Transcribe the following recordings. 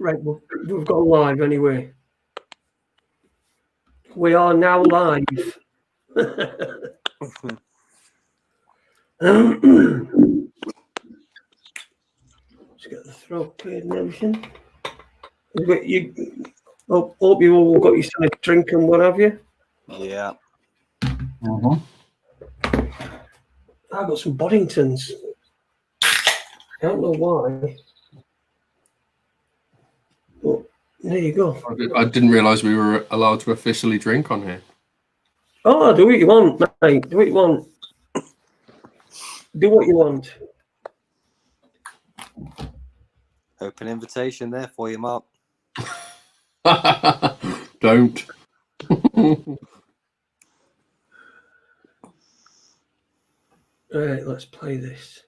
Right, we've got live anyway. We are now live. Let's get the throat cleared and everything. Hope you all got your stomach drink and what have you. Yeah. I've got some Boddingtons. I don't know why. But there you go. I didn't realise we were allowed to officially drink on here. Oh, do what you want, mate. Do what you want. Do what you want. Open invitation there for you, Mark. Don't. Right, let's play this.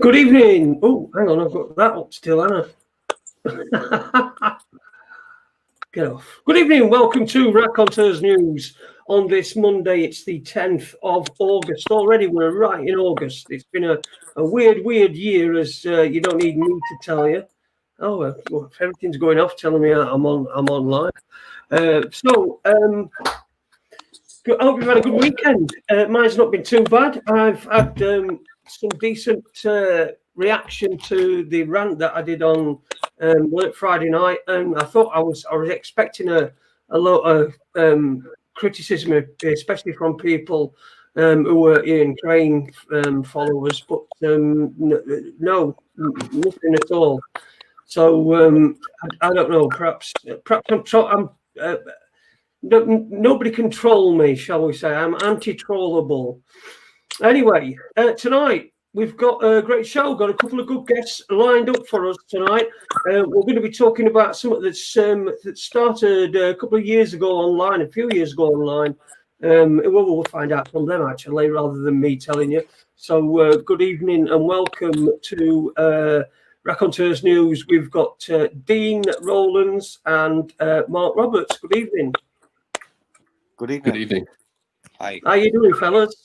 Good evening. Oh, hang on, I've got that up still, haven't I? Get off. Good evening. Welcome to Raconteurs News on this Monday. It's the 10th of August. Already we're right in August. It's been a weird year, as you don't need me to tell you. Oh, well, if everything's going off telling me I'm online. I hope you've had a good weekend. Mine's not been too bad. I've had some decent reaction to the rant that I did on Friday night, and I thought I was expecting a lot of criticism, especially from people who were Ian Crane followers, but no, nothing at all. So I don't know. Perhaps nobody can troll me, shall we say? I'm anti-trollable. Anyway, tonight we've got a great show. Got a couple of good guests lined up for us tonight. We're going to be talking about something that started a couple of years ago online, a few years ago online. We'll find out from them actually, rather than me telling you. So, good evening and welcome to Raconteurs News. We've got Dean Rowland and Mark Roberts. Good evening. Good evening. Good evening. Hi. How you doing, fellas?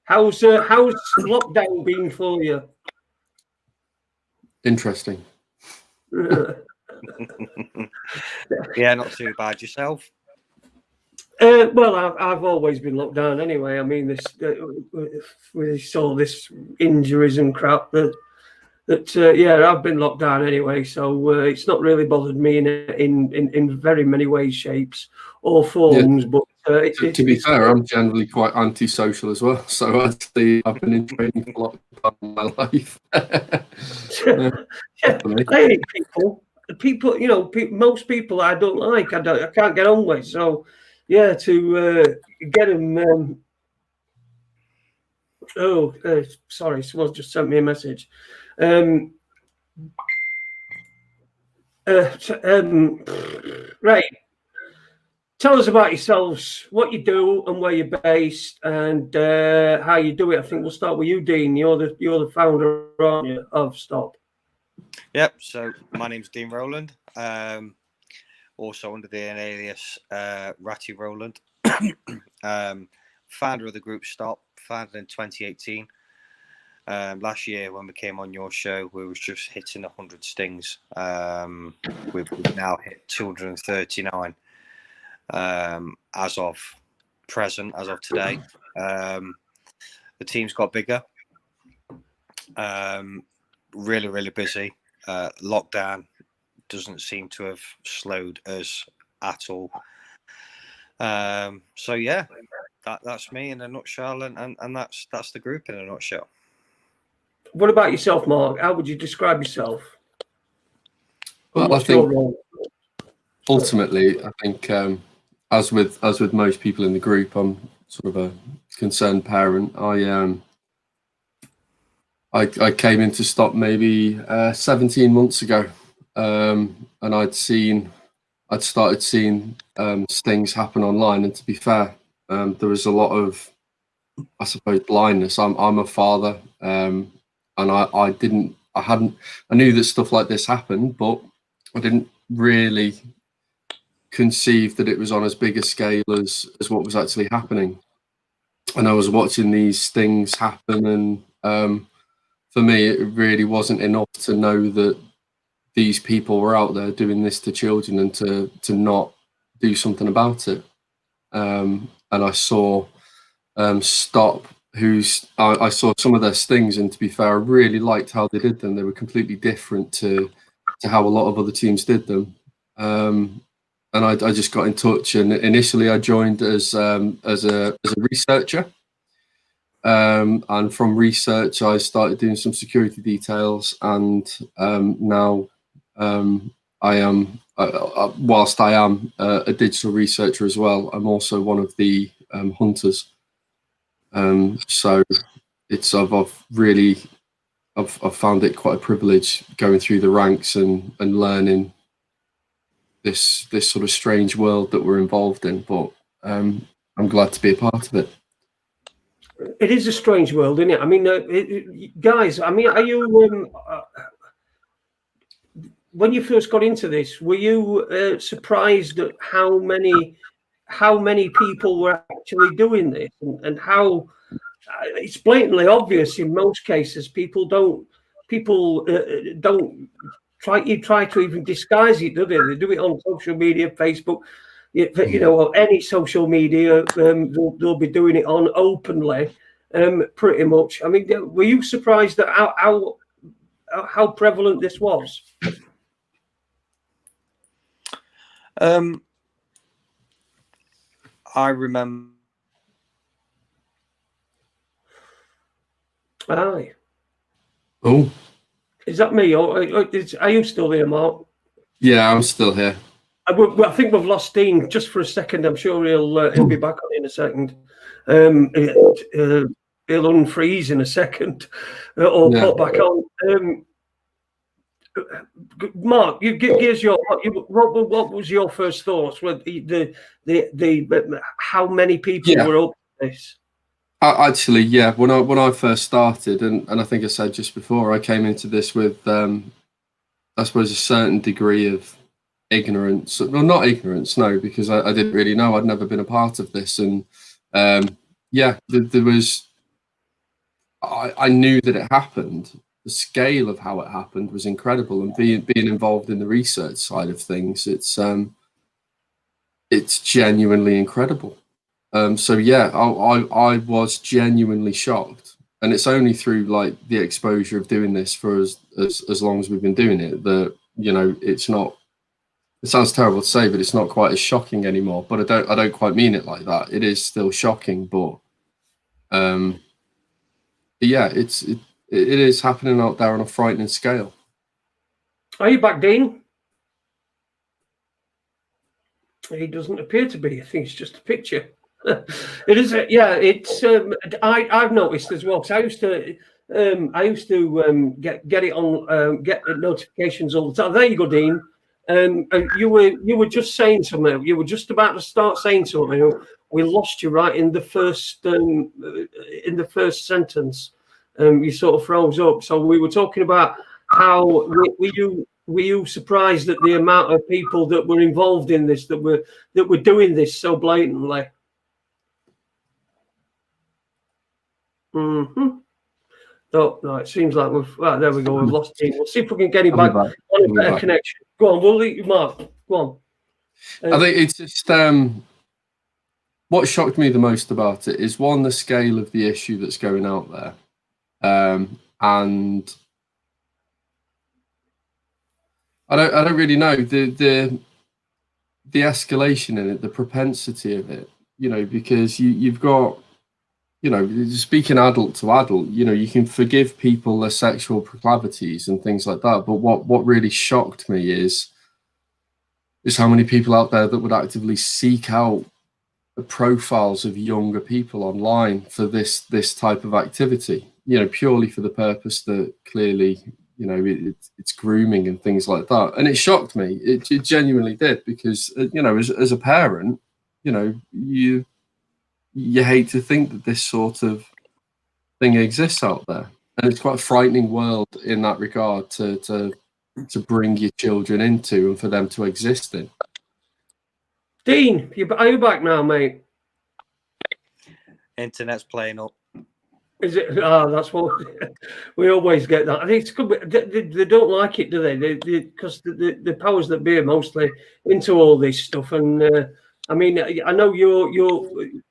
How's lockdown been for you? Interesting. Yeah, not too bad. Yourself? Well, I've always been locked down anyway. I mean, we saw this injuries and crap that I've been locked down anyway. So it's not really bothered me in very many ways, shapes, or forms. Yeah. But to be fair, I'm generally quite antisocial as well. So actually, I've been in training for a lot of my life. I hate people. People, most people I don't like. I can't get on with. So, yeah, to get them. Sorry, someone just sent me a message. Right. Tell us about yourselves, what you do and where you're based, and how you do it. I think we'll start with you, Dean. You're the founder, aren't you, of S.T.O.P? Yep. So my name's Dean Rowland. Also under the alias Ratty Rowland. Founder of the group S.T.O.P, founded in 2018. Last year when we came on your show, we was just hitting 100 stings. We've now hit 239 as of present, as of today. The team's got bigger. Really busy. Lockdown doesn't seem to have slowed us at all. So yeah, that's me in a nutshell, and that's the group in a nutshell. What about yourself, Mark? How would you describe yourself? Well, I think ultimately, I think as with most people in the group, I'm sort of a concerned parent. I came into S.T.O.P maybe 17 months ago, and I'd started seeing things happen online. And to be fair, there was a lot of, I suppose, blindness. I'm a father, and I knew that stuff like this happened, but I didn't really conceive that it was on as big a scale as what was actually happening. And I was watching these things happen, and for me, it really wasn't enough to know that these people were out there doing this to children and to not do something about it. And I saw S.T.O.P, I saw some of their stings, and to be fair, I really liked how they did them. They were completely different to how a lot of other teams did them. And I just got in touch, and initially I joined as a researcher. And from research, I started doing some security details, and now I am, whilst I am a digital researcher as well, I'm also one of the hunters. So I've found it quite a privilege going through the ranks and learning this sort of strange world that we're involved in. But I'm glad to be a part of it. It is a strange world, isn't it? I mean, guys, I mean, are you when you first got into this, were you surprised at how many people were actually doing this, and how it's blatantly obvious in most cases? People don't try to even disguise it, do they? They do it on social media, Facebook, you know, any social media. They'll be doing it on openly, pretty much. I mean, were you surprised at how prevalent this was? I remember. Aye. Oh, is that me, or are you still there, Mark? Yeah, I'm still here. I think we've lost Dean just for a second. I'm sure he'll be back on in a second. He'll unfreeze in a second, or pop back on. Mark, here's what was your first thoughts with the how many people were up to this? Actually, yeah. When I first started, and I think I said just before, I came into this with I suppose a certain degree of ignorance. Well, not ignorance, no, because I didn't really know. I'd never been a part of this, and there was. I knew that it happened. The scale of how it happened was incredible, and being involved in the research side of things, it's genuinely incredible. So yeah, I was genuinely shocked, and it's only through like the exposure of doing this for as long as we've been doing it that, you know, it's not. It sounds terrible to say, but it's not quite as shocking anymore. But I don't quite mean it like that. It is still shocking, but yeah, it is happening out there on a frightening scale. Are you back, Dean? He doesn't appear to be. I think it's just a picture. It is, yeah. It's I've noticed as well, because I used to get it on get notifications all the time. There you go, Dean. You were just saying something. You were just about to start saying something. We lost you right in the first sentence. You sort of froze up. So we were talking about how were you surprised at the amount of people that were involved in this, that were doing this so blatantly? No, it seems like there we go. We've lost him. We'll see if we can get him back on a better connection. Go on, we'll leave you, Mark. Go on. I think it's just what shocked me the most about it is, one, the scale of the issue that's going out there, and I don't really know the escalation in it, the propensity of it, you know, because you've got, you know, speaking adult to adult, you know, you can forgive people their sexual proclivities and things like that, but what really shocked me is how many people out there that would actively seek out the profiles of younger people online for this type of activity. purely for the purpose that clearly, it's grooming and things like that. And it shocked me. It genuinely did, because, as a parent, you hate to think that this sort of thing exists out there. And it's quite a frightening world in that regard to bring your children into and for them to exist in. Dean, are you back now, mate? Internet's playing up. Is it? That's what we always get. That I think it's good. They don't like it, do they? Because the powers that be are mostly into all this stuff. And I mean, I know you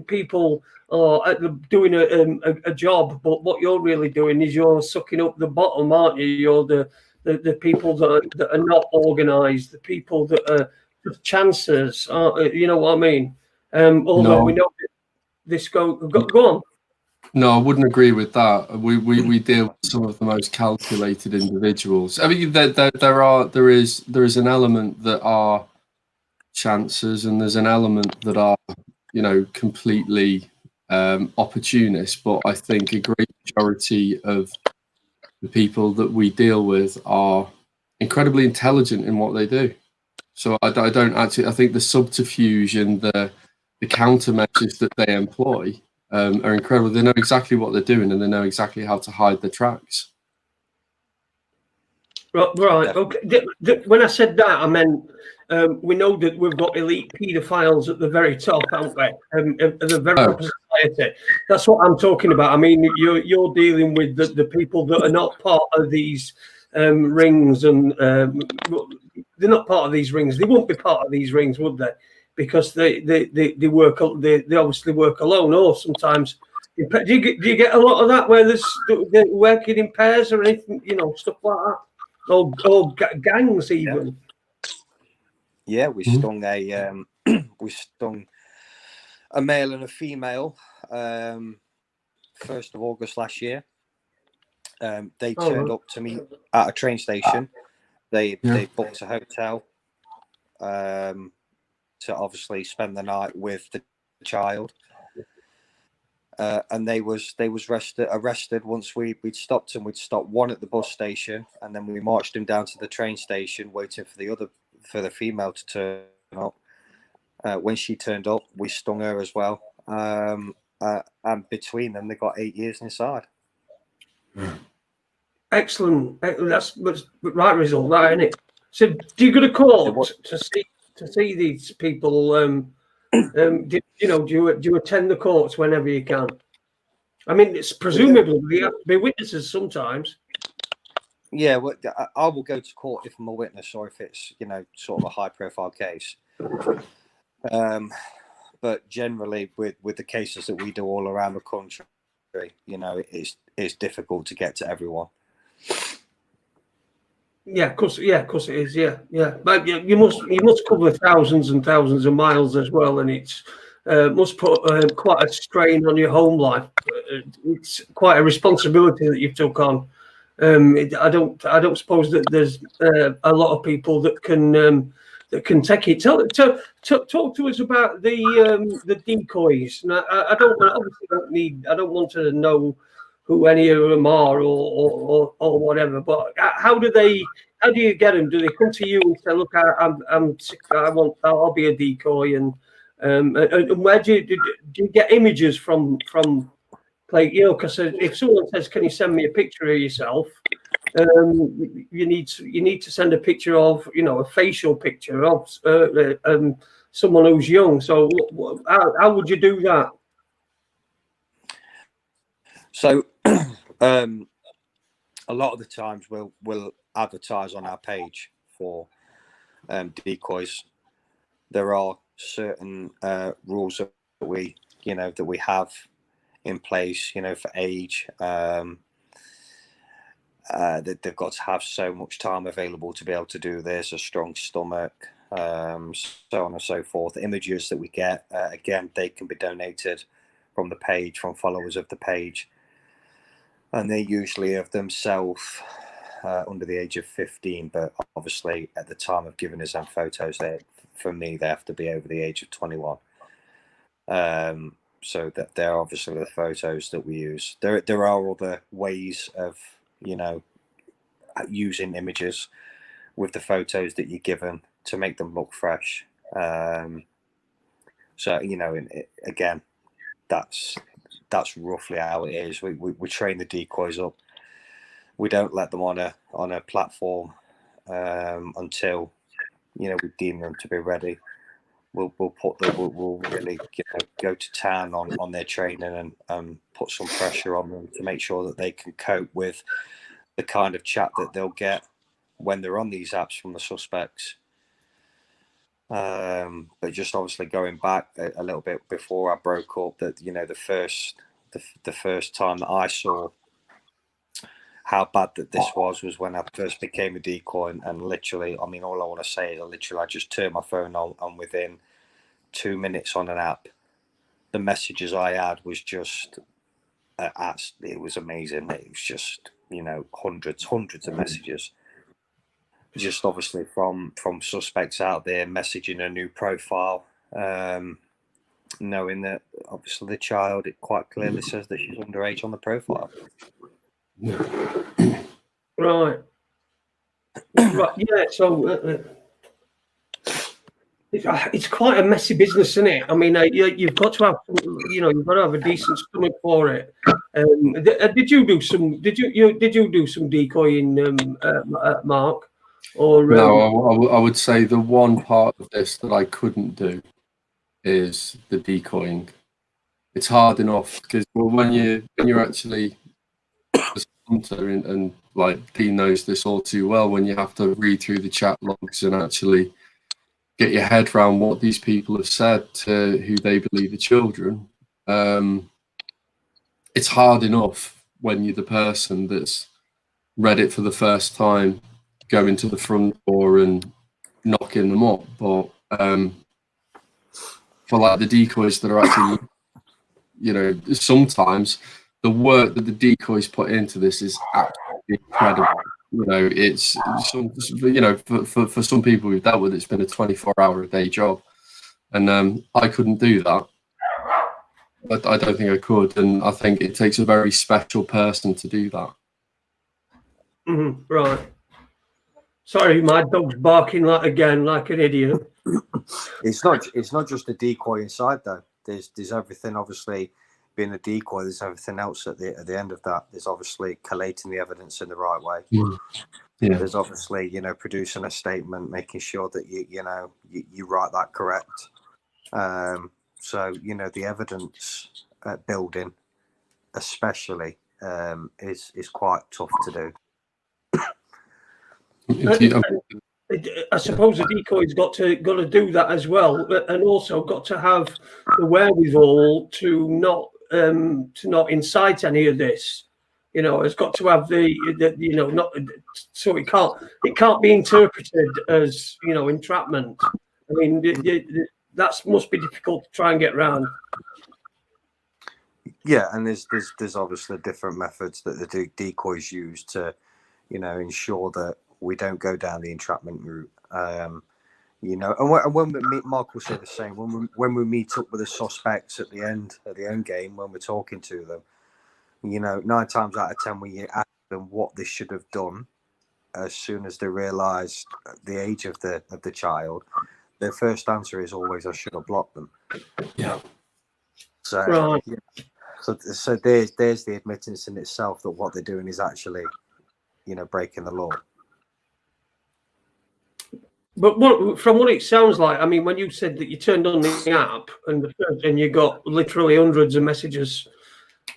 people are doing a job, but what you're really doing is you're sucking up the bottom, aren't you? You're the people that are not organised, the people that are just chances. You know what I mean? Although we know this go on. No, I wouldn't agree with that. We deal with some of the most calculated individuals. I mean, there is an element that are chances, and there's an element that are, completely opportunist. But I think a great majority of the people that we deal with are incredibly intelligent in what they do. So I don't actually. I think the subterfuge and the countermeasures that they employ are incredible. They know exactly what they're doing, and they know exactly how to hide their tracks. Right. Okay. When I said that, I meant we know that we've got elite paedophiles at the very top, haven't we? At the very top of society. That's what I'm talking about. I mean, you're dealing with the people that are not part of these rings, and they're not part of these rings. They wouldn't be part of these rings, would they? Because they work. They obviously work alone, or sometimes. Do you get a lot of that where they're working in pairs or anything, stuff like that? Or gangs even. Yeah, we stung a male and a female 1st of August last year. They turned up to me at a train station. They booked a hotel to obviously spend the night with the child. And they was arrested once we'd stopped them. We'd stopped one at the bus station, and then we marched him down to the train station, waiting for the female to turn up. When she turned up, we stung her as well. And between them, they got 8 years inside. Excellent. That's the right result, that, isn't it? So, do you go to court to see these people? Do you attend the courts whenever you can? I mean, it's presumably we have to be witnesses sometimes. Yeah, well, I will go to court if I'm a witness, or if it's sort of a high-profile case. But generally, with the cases that we do all around the country, it's difficult to get to everyone. Yeah, of course it is. Yeah. But you must cover thousands and thousands of miles as well, and it's must put quite a strain on your home life. It's quite a responsibility that you've took on. I don't suppose that there's a lot of people that can take it. Talk to us about the decoys. Now, I don't want to know who any of them are or whatever. But how do you get them? Do they come to you and say, "Look, I'm sick. I'll be a decoy," and where do you get images from? Like, because if someone says, "Can you send me a picture of yourself?" You need to send a picture of a facial picture of someone who's young. So how would you do that? So a lot of the times we'll advertise on our page for decoys. There are certain rules that we have in place, for age. That they've got to have so much time available to be able to do this, a strong stomach, so on and so forth. Images that we get, again, they can be donated from the page, from followers of the page. And they usually of themselves under the age of 15, but obviously at the time of giving us them photos, they have to be over the age of 21. So that they're obviously the photos that we use. There are other ways of, you know, using images with the photos that you're given to make them look fresh. So, you know, again, that's roughly how it is. We train the decoys up. We don't let them on a platform until, you know, we deem them to be ready. We'll really, you know, go to town on their training and put some pressure on them to make sure that they can cope with the kind of chat that they'll get when they're on these apps from the suspects. But just obviously going back a little bit before I broke up, that, you know, the first time that I saw how bad that this was when I first became a decoy, and literally, I mean, all I want to say is I just turned my phone on, and within 2 minutes on an app, the messages I had was just it was amazing. It was just, you know, hundreds of messages, just obviously from suspects out there messaging a new profile, knowing that obviously the child, it quite clearly says that she's underage on the profile. Right. Yeah. So it's quite a messy business, isn't it? I mean, you've got to have, you know, you've got to have a decent stomach for it. Did you do some decoying, Mark? Or no, I would say the one part of this that I couldn't do is the decoying. It's hard enough because when you're actually a hunter, and like Dean knows this all too well, when you have to read through the chat logs and actually get your head around what these people have said to who they believe are children, it's hard enough when you're the person that's read it for the first time, going to the front door and knocking them up. But for like the decoys that are actually, you know, sometimes the work that the decoys put into this is absolutely incredible. You know, it's you know, for some people we've dealt with, it's been a 24-hour-a-day job, and I couldn't do that. I don't think I could, and I think it takes a very special person to do that. Right. Sorry, my dog's barking like an idiot. It's not just the decoy inside though. There's everything, obviously. Being a decoy, there's everything else at the end of that. There's obviously collating the evidence in the right way. Yeah. There's obviously, you know, producing a statement, making sure that you write that correct. So, you know, the evidence building, especially, is quite tough to do. I suppose the decoy's got to do that as well, and also got to have the wherewithal to not incite any of this. You know, it's got to have the you know, not so it can't be interpreted as, you know, entrapment. I mean, that must be difficult to try and get around. Yeah, and there's obviously different methods that the decoys use to, you know, ensure that we don't go down the entrapment route. You know, and when we meet, Mark will say the same. When we meet up with the suspects at the end game, when we're talking to them, you know, 9 times out of 10, when you ask them what they should have done, as soon as they realise the age of the child, their first answer is always, "I should have blocked them." Yeah. So, right. Yeah. So there's the admittance in itself that what they're doing is actually, you know, breaking the law. But from what it sounds like, I mean, when you said that you turned on the app and you got literally hundreds of messages,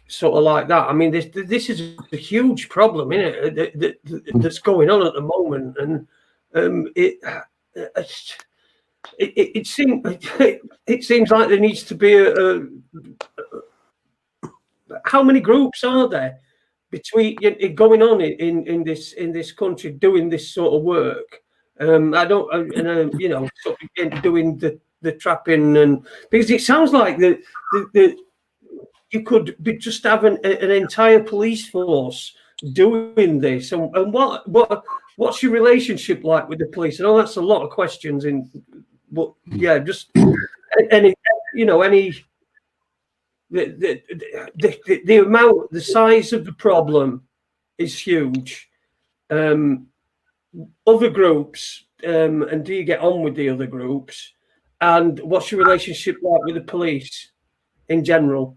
sort of like that. I mean, this is a huge problem, isn't it? That's going on at the moment, and it seems like there needs to be how many groups are there between going on in this country doing this sort of work? I don't, you know, sort of doing the trapping, and because it sounds like the you could be just have an entire police force doing this, and what's your relationship like with the police? I know that's a lot of questions, but yeah, just any the amount, the size of the problem is huge. Other groups, and do you get on with the other groups? And what's your relationship like with the police in general?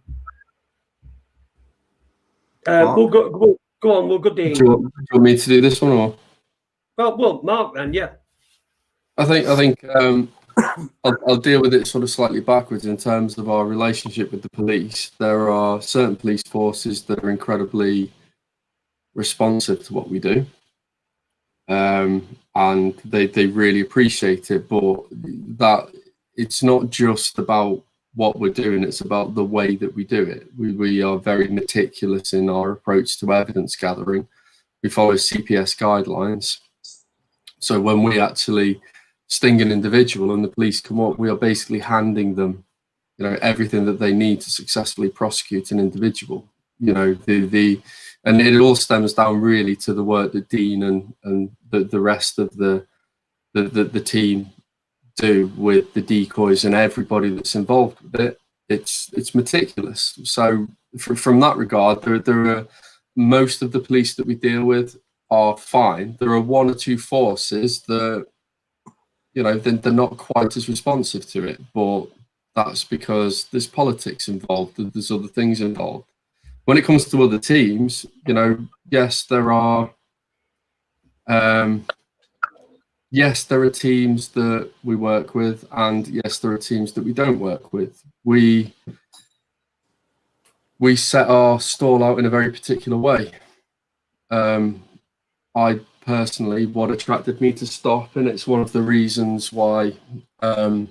We'll go on. We'll go, Dean. Do you want me to do this one, or? Well, Mark, then, yeah. I think I'll deal with it sort of slightly backwards in terms of our relationship with the police. There are certain police forces that are incredibly responsive to what we do, and they really appreciate it. But that it's not just about what we're doing; it's about the way that we do it. We are very meticulous in our approach to evidence gathering. We follow CPS guidelines. So when we actually sting an individual and the police come up, we are basically handing them, everything that they need to successfully prosecute an individual. And it all stems down really to the work that Dean and the rest of the team do with the decoys and everybody that's involved with it. It's meticulous. So from that regard, there are most of the police that we deal with are fine. There are one or two forces that, they're not quite as responsive to it, but that's because there's politics involved, there's other things involved. When it comes to other teams, yes, there are teams that we work with, and yes, there are teams that we don't work with. We set our stall out in a very particular way. I personally, what attracted me to S.T.O.P, and it's one of the reasons why I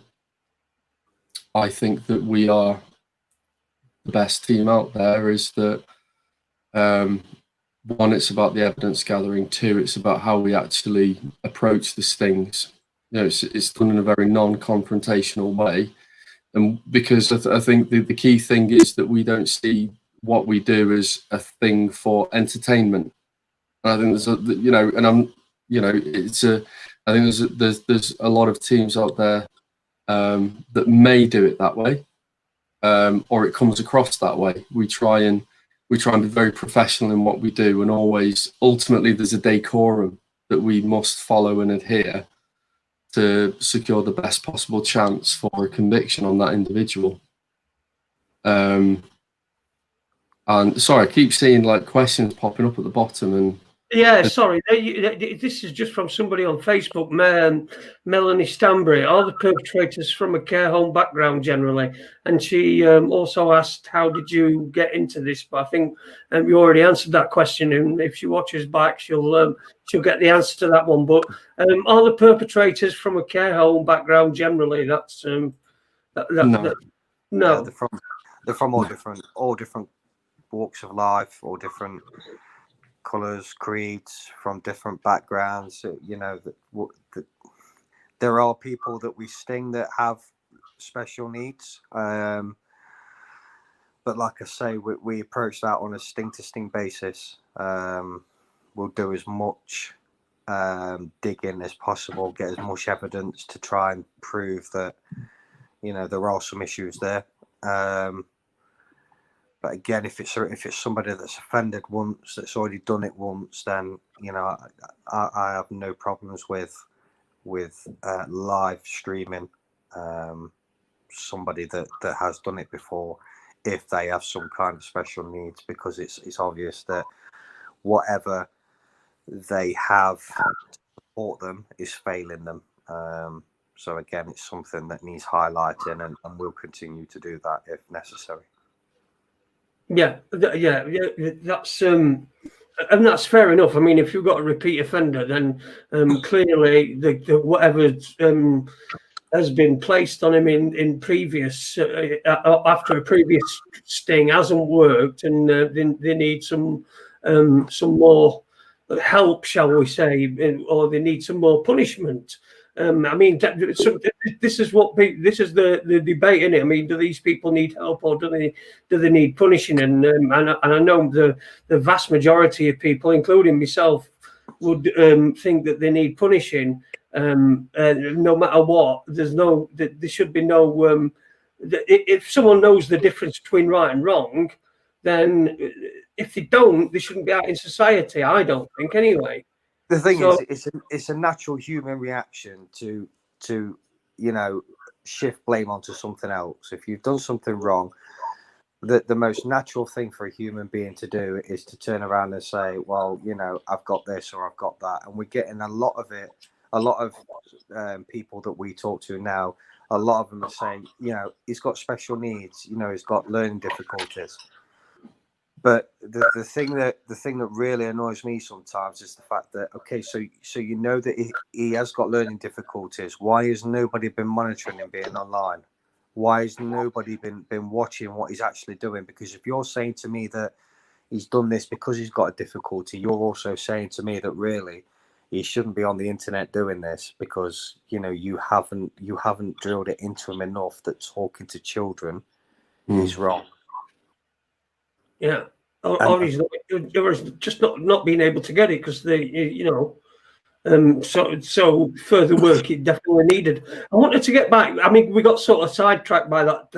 think that we are the best team out there, is that one, it's about the evidence gathering. Two, it's about how we actually approach the stings. It's done in a very non-confrontational way, and because I think the key thing is that we don't see what we do as a thing for entertainment. I think there's I think there's a lot of teams out there that may do it that way, or it comes across that way. We try and be very professional in what we do, and always ultimately there's a decorum that we must follow and adhere to secure the best possible chance for a conviction on that individual. And sorry, I keep seeing questions popping up at the bottom, and yeah, sorry. This is just from somebody on Facebook, Melanie Stanbury. Are the perpetrators from a care home background generally? And she also asked, how did you get into this? But I think you already answered that question. And if she watches back, she'll get the answer to that one. But are the perpetrators from a care home background generally? That's no. Yeah, they're from all different walks of life, all different colours, creeds, from different backgrounds. There are people that we sting that have special needs, but like I say, we approach that on a sting to sting basis. We'll do as much digging as possible, get as much evidence to try and prove that there are some issues there. But again, if it's somebody that's offended once, that's already done it once, then I have no problems with live streaming somebody that has done it before, if they have some kind of special needs, because it's obvious that whatever they have to support them is failing them. So again, it's something that needs highlighting, and we'll continue to do that if necessary. Yeah, that's and that's fair enough. I mean, if you've got a repeat offender, then clearly the whatever has been placed on him in previous after a previous sting hasn't worked, and they need some more help, shall we say, or they need some more punishment. I mean, this is the debate, isn't it? I mean, do these people need help, or do they need punishing? And I know the vast majority of people, including myself, would think that they need punishing. No matter what, there should be no if someone knows the difference between right and wrong, then if they don't, they shouldn't be out in society. I don't think, anyway. The thing is, it's a natural human reaction to shift blame onto something else. If you've done something wrong, the most natural thing for a human being to do is to turn around and say, well, I've got this or I've got that. And we're getting a lot of people that we talk to now, a lot of them are saying, he's got special needs, he's got learning difficulties. But the thing that really annoys me sometimes is the fact that, okay, so that he has got learning difficulties. Why has nobody been monitoring him being online? Why has nobody been watching what he's actually doing? Because if you're saying to me that he's done this because he's got a difficulty, you're also saying to me that really he shouldn't be on the internet doing this because you haven't drilled it into him enough that talking to children is wrong. Yeah, or he's just not being able to get it because so further work it definitely needed. I wanted to get back. I mean, we got sort of sidetracked by that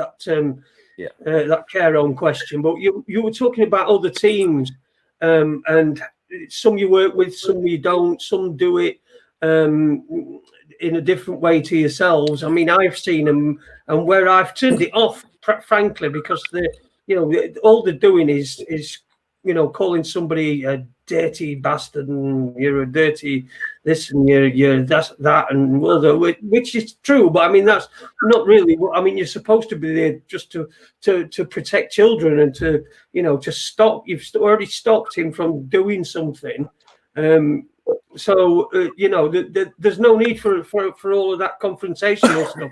care home question, but you were talking about other teams, and some you work with, some you don't, some do it in a different way to yourselves. I mean, I've seen them, and where I've turned it off, frankly, because all they're doing is calling somebody a dirty bastard and you're a dirty this and you're that and other, which is true, but I mean that's not really what I mean. You're supposed to be there just to protect children and to stop. You've already stopped him from doing something. So there's no need for all of that confrontational stuff.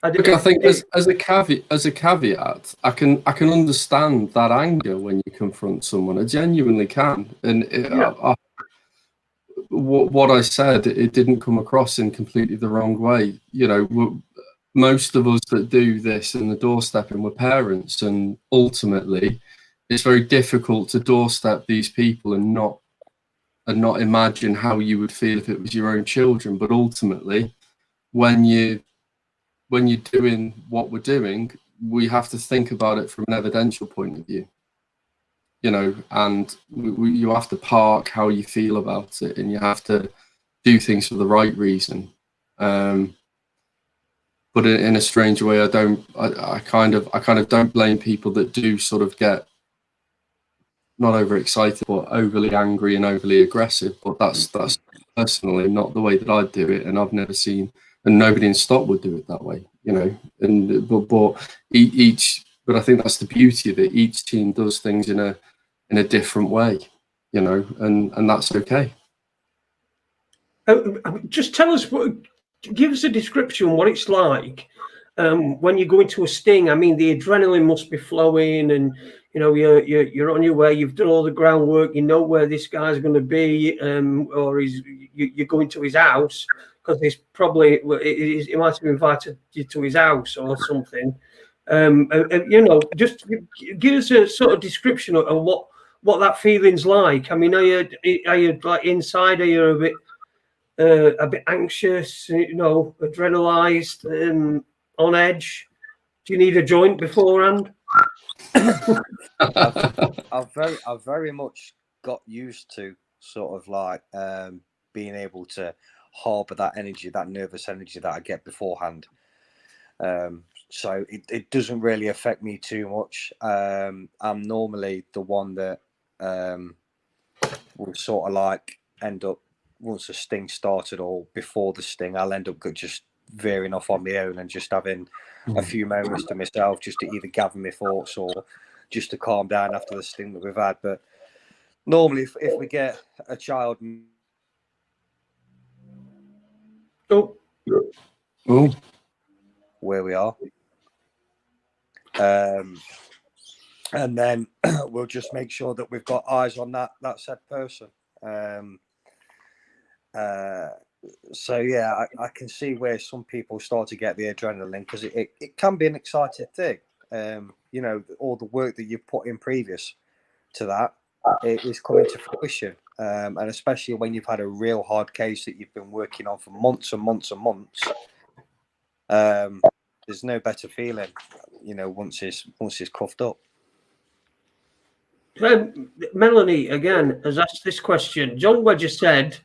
Look, I think as a caveat, I can understand that anger when you confront someone. I genuinely can, and what I said, it didn't come across in completely the wrong way. Most of us that do this in the doorstepping, we're parents, and ultimately, it's very difficult to doorstep these people and not imagine how you would feel if it was your own children. But ultimately, when you're doing what we're doing, we have to think about it from an evidential point of view, and you have to park how you feel about it, and you have to do things for the right reason. But in a strange way, I kind of don't blame people that do sort of get not overexcited, but overly angry and overly aggressive. But that's personally not the way that I'd do it, and I've never seen. And nobody in S.T.O.P would do it that way, And but I think that's the beauty of it. Each team does things in a different way, and that's okay. Just tell us, give us a description of what it's like when you go into a sting. I mean, the adrenaline must be flowing, and you're on your way. You've done all the groundwork. You know where this guy's going to be, or you're going to his house. Because he might have invited you to his house or something. Just give us a sort of description of what that feeling's like. I mean, are you like inside? Are you a bit anxious? Adrenalized, on edge? Do you need a joint beforehand? I've very much got used to sort of like being able to harbour that energy, that nervous energy that I get beforehand. So it doesn't really affect me too much. I'm normally the one that will sort of like end up, once the sting started or before the sting, I'll end up just veering off on my own and just having a few moments to myself just to either gather my thoughts or just to calm down after the sting that we've had. But normally if we get a child... where we are, and then we'll just make sure that we've got eyes on that said person. So yeah, I can see where some people start to get the adrenaline, because it can be an exciting thing. All the work that you've put in previous to that, it is coming to fruition. And especially when you've had a real hard case that you've been working on for months and months and months. there's no better feeling, once he's cuffed up. Melanie again has asked this question. John Wedger said,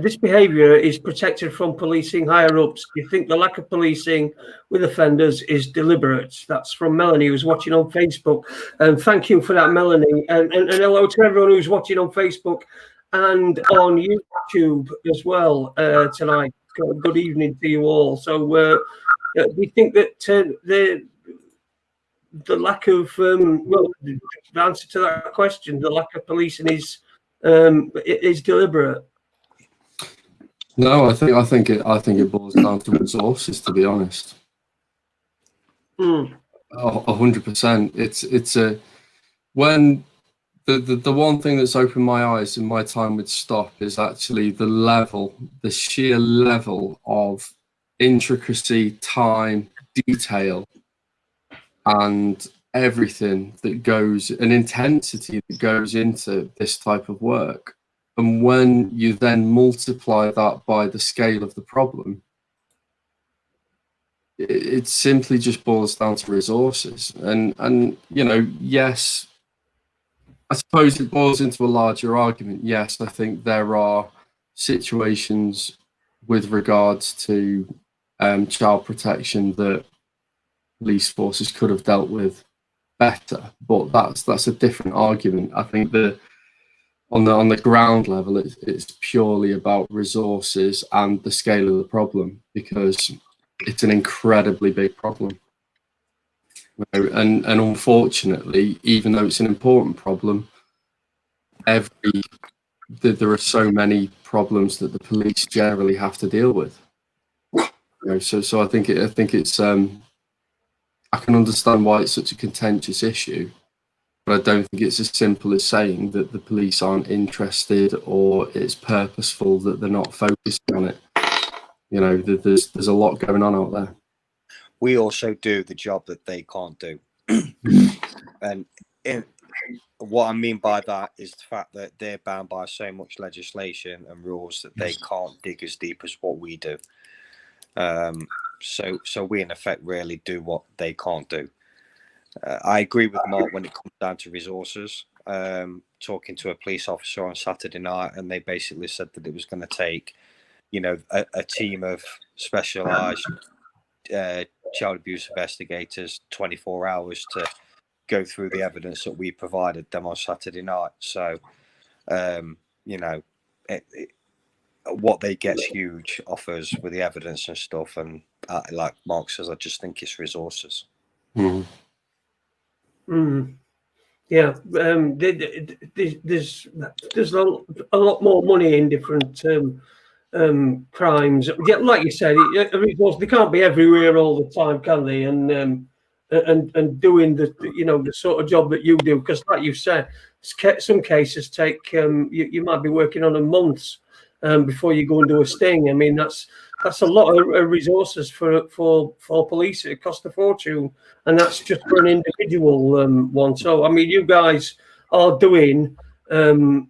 this behaviour is protected from policing higher ups. Do you think the lack of policing with offenders is deliberate? That's from Melanie, who's watching on Facebook. And thank you for that, Melanie. And hello to everyone who's watching on Facebook and on YouTube as well tonight. Good evening to you all. So do you think that the lack of the answer to that question, the lack of policing is deliberate? No, I think it boils down to resources, to be honest. 100%. It's when the one thing that's opened my eyes in my time with S.T.O.P is actually the sheer level of intricacy, time, detail, and everything that goes, an intensity that goes into this type of work. And when you then multiply that by the scale of the problem, it simply just boils down to resources. And yes, I suppose it boils into a larger argument. Yes, I think there are situations with regards to child protection that police forces could have dealt with better, but that's a different argument. I think that on the ground level, it's purely about resources and the scale of the problem, because it's an incredibly big problem. And unfortunately, even though it's an important problem, there are so many problems that the police generally have to deal with. So I think it's I can understand why it's such a contentious issue, but I don't think it's as simple as saying that the police aren't interested or it's purposeful that they're not focused on it. There's a lot going on out there. We also do the job that they can't do. And what I mean by that is the fact that they're bound by so much legislation and rules that they can't dig as deep as what we do. So we in effect really do what they can't do. I agree with Mark when it comes down to resources. Talking to a police officer on Saturday night, and they basically said that it was going to take, a team of specialised child abuse investigators 24 hours to go through the evidence that we provided them on Saturday night. So, what they get's huge offers with the evidence and stuff. And like Mark says, I just think it's resources. Yeah, there's a lot more money in different crimes. Yeah, like you said, they can't be everywhere all the time, can they? And doing the sort of job that you do, because like you said, some cases take you might be working on a month before you go and do a sting. I mean, that's a lot of resources for police. It costs a fortune, and that's just for an individual one. So I mean, you guys are doing gathering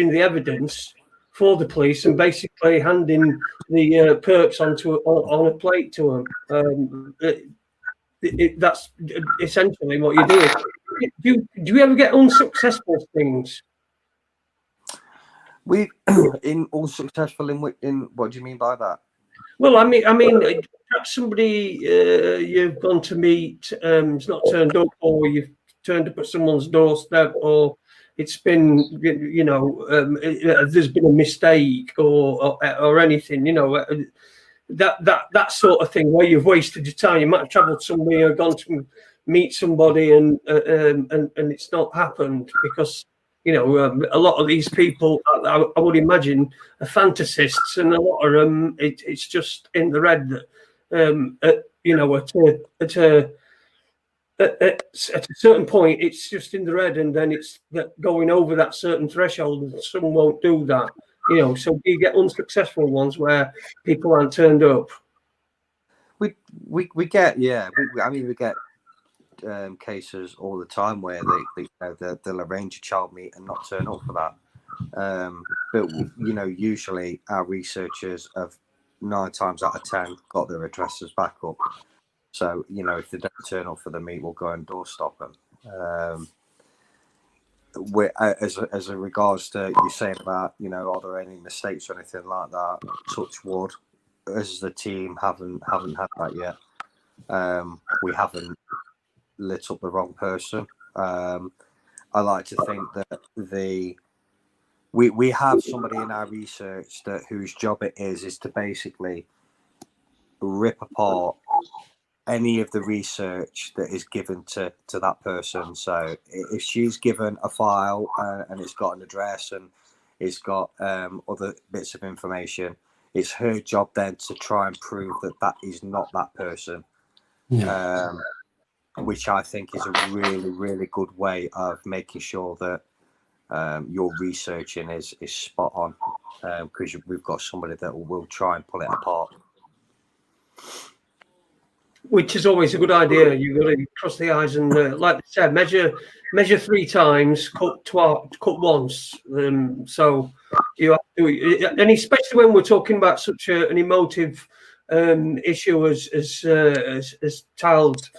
the evidence for the police and basically handing the perks on a plate to them. That's essentially what you're doing. Do you ever get unsuccessful things? We in unsuccessful in what do you mean by that? Well, I mean, perhaps somebody you've gone to meet has not turned up, or you've turned up at someone's doorstep, or it's been, there's been a mistake or anything, that sort of thing, where you've wasted your time. You might have travelled somewhere, gone to meet somebody, and it's not happened because a lot of these people, I would imagine, are fantasists, and a lot of them, it's just in the red that at a certain point, it's just in the red, and then it's going over that certain threshold, and some won't do that. So you get unsuccessful ones where people aren't turned up. We get we get cases all the time where they'll arrange a child meet and not turn up for that. But usually our researchers have 9 times out of 10 got their addresses back up. So, you know, if they don't turn up for the meet, we'll go and doorstop them. As a regards to you saying about, you know, are there any mistakes or anything like that, touch wood, as the team haven't had that yet. We haven't lit up the wrong person. I like to think that we have somebody in our research that whose job it is to basically rip apart any of the research that is given to that person. So if she's given a file and it's got an address and it's got other bits of information, it's her job then to try and prove that that is not that person. Yeah. Which I think is a really, really good way of making sure that your researching is spot on, because we've got somebody that will try and pull it apart. Which is always a good idea. You've got to cross the I's and, like I said, measure 3 times, cut once. So you have to, and especially when we're talking about such an emotive issue as child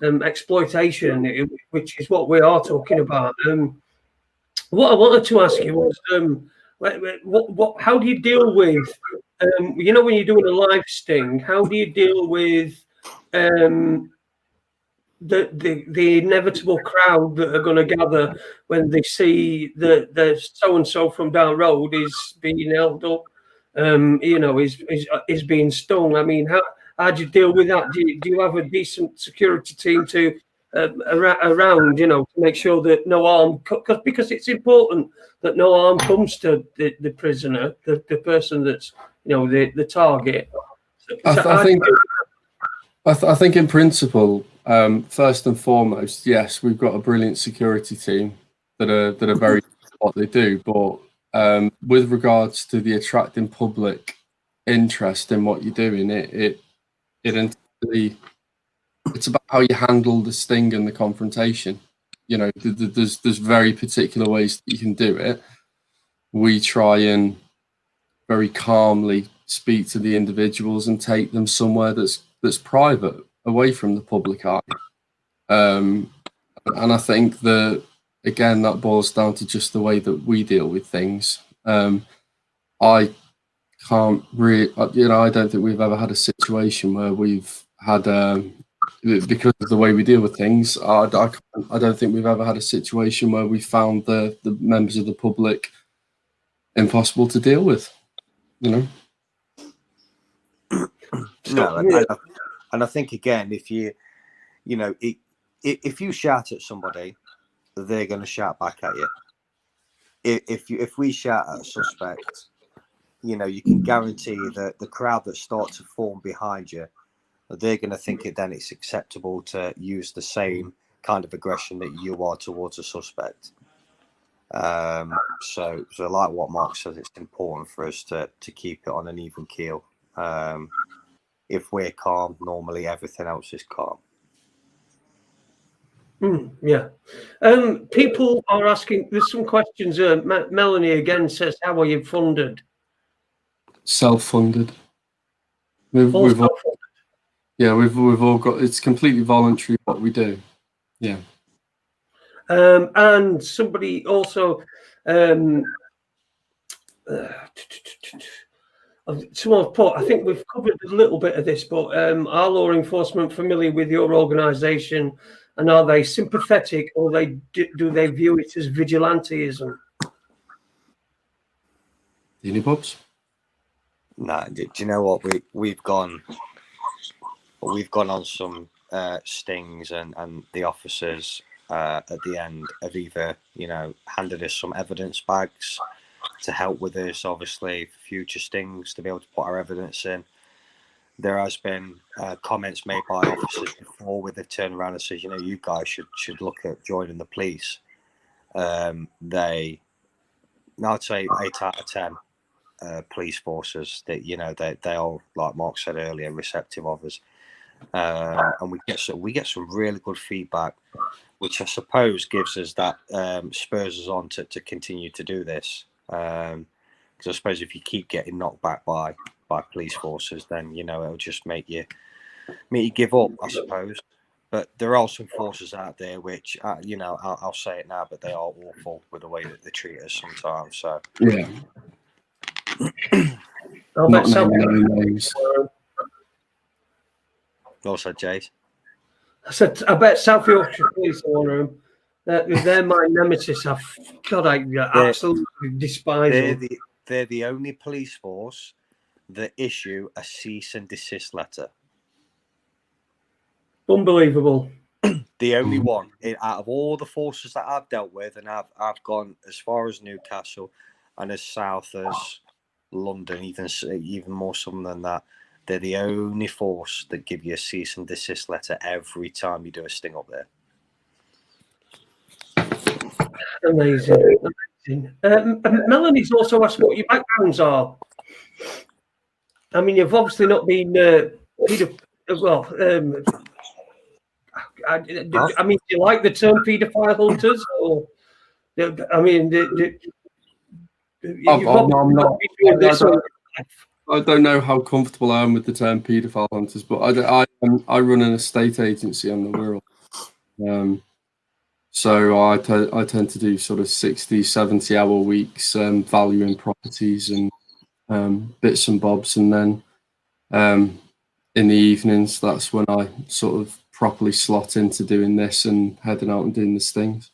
exploitation, which is what we are talking about. What I wanted to ask you was, how do you deal with, you know, when you're doing a live sting, how do you deal with the inevitable crowd that are going to gather when they see that there's so and so from down road is being held up, you know, is being stung? I mean, how do you deal with that? Do you have a decent security team to around, you know, to make sure that no harm, because it's important that no harm comes to the prisoner, the person that's, you know, the target. I think in principle, first and foremost, yes, we've got a brilliant security team that are very good at what they do. But with regards to the attracting public interest in what you're doing, it's about how you handle the sting and the confrontation. You know, there's very particular ways that you can do it. We try and very calmly speak to the individuals and take them somewhere that's private, away from the public eye. And I think that, again, that boils down to just the way that we deal with things. I can't really, you know, I don't think we've ever had a situation where we've had, because of the way we deal with things, I don't think we've ever had a situation where we found the members of the public impossible to deal with, you know? No, and I think, again, if you know, if you shout at somebody, they're going to shout back at you. If we shout at a suspect, you know, you can guarantee that the crowd that start to form behind you, they're going to think it's acceptable to use the same kind of aggression that you are towards a suspect. So like what Mark says, it's important for us to keep it on an even keel. If we're calm, normally everything else is calm. Yeah. People are asking, there's some questions. Melanie again says, how are you funded? Self-funded. We've all got, it's completely voluntary what we do. Yeah. And somebody also, someone put, I think we've covered a little bit of this, but are law enforcement familiar with your organisation, and are they sympathetic, or do they view it as vigilantism? Any Bobs? No, do you know what, we've gone on some stings, and the officers at the end have either, you know, handed us some evidence bags to help with this, obviously, for future stings, to be able to put our evidence in. There has been comments made by officers before where they've turned around and said, you know, you guys should look at joining the police. I'd say 8 out of 10 police forces that, you know, they all, like Mark said earlier, receptive of us. And we get some really good feedback, which I suppose gives us that, spurs us on to continue to do this. Because I suppose if you keep getting knocked back by by police forces, then it'll just make you give up, I suppose. But there are some forces out there which, I'll say it now, but they are awful with the way that they treat us sometimes. So Yeah. Not naming any names. Also, Jace. I said, I bet South Yorkshire Police are one of them. They're my nemesis. I absolutely despise them. They're the only police force that issue a cease and desist letter. Unbelievable. The only one out of all the forces that I've dealt with, and I've gone as far as Newcastle and as south as London, even more some than that. They're the only force that give you a cease and desist letter every time you do a sting up there. Amazing. Melanie's also asked what your backgrounds are. I mean, you've obviously not been I mean, do you like the term paedophile hunters? Or, I mean, I don't know how comfortable I am with the term paedophile hunters, but I run an estate agency on the Wirral. So I tend to do sort of 60, 70-hour weeks, valuing properties and bits and bobs. And then in the evenings, that's when I sort of properly slot into doing this and heading out and doing the stings.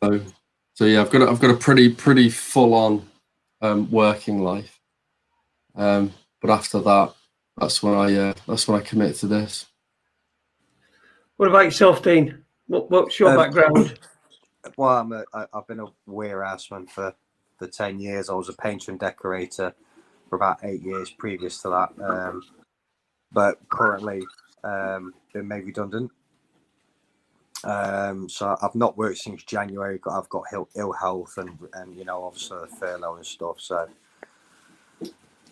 So yeah, I've got a pretty full on working life. But after that, that's when I commit to this. What about yourself, Dean? What's your background? Well, I've been a warehouseman for 10 years. I was a painter and decorator for about 8 years previous to that. But currently been made redundant. So I've not worked since January. I've got ill health and obviously the furlough and stuff.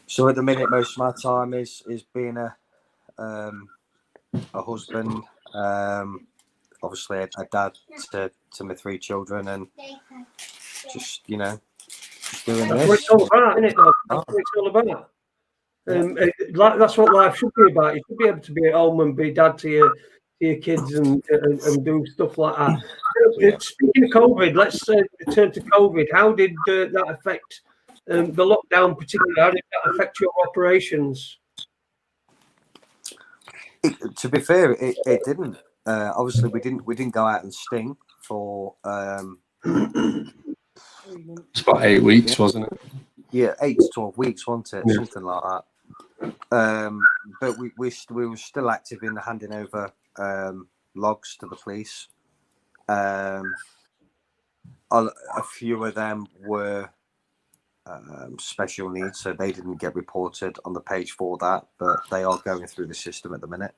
So at the minute, most of my time is being a husband, obviously a dad to my 3 children, and just doing That's this. what it's all about, isn't it? That's what it's all about. That's what life should be about. You should be able to be at home and be dad to your kids and do stuff like that. Yeah. Speaking of COVID, let's return to COVID. How did that affect the lockdown, particularly? How did that affect your operations? To be fair, it didn't. Obviously, we didn't go out and sting for. It's about 8 weeks, wasn't it? Yeah, 8 to 12 weeks, wasn't it? Yeah. Something like that. But we were still active in the handing over logs to the police. A few of them were special needs, so they didn't get reported on the page for that, but they are going through the system at the minute.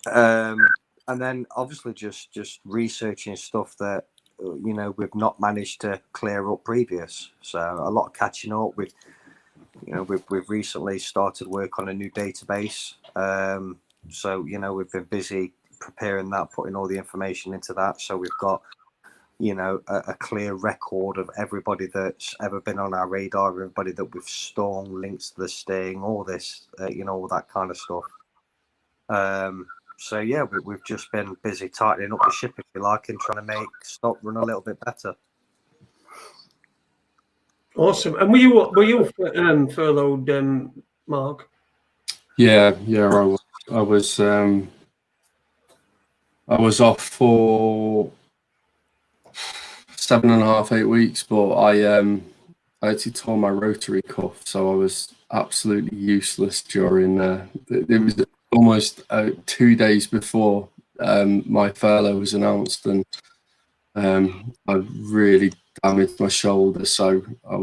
And then obviously just researching stuff that we've not managed to clear up previous. So a lot of catching up. We've recently started work on a new database. So we've been busy preparing that, putting all the information into that. So we've got a clear record of everybody that's ever been on our radar, everybody that we've stung, links to the sting, all this, all that kind of stuff. So yeah, we've just been busy tightening up the ship, if you like, and trying to make stock run a little bit better. Awesome. And were you furloughed, Mark? Yeah, I was off for 7.5, 8 weeks, but I actually tore my rotary cuff, so I was absolutely useless during. It was almost 2 days before my furlough was announced, and I really damaged my shoulder, so I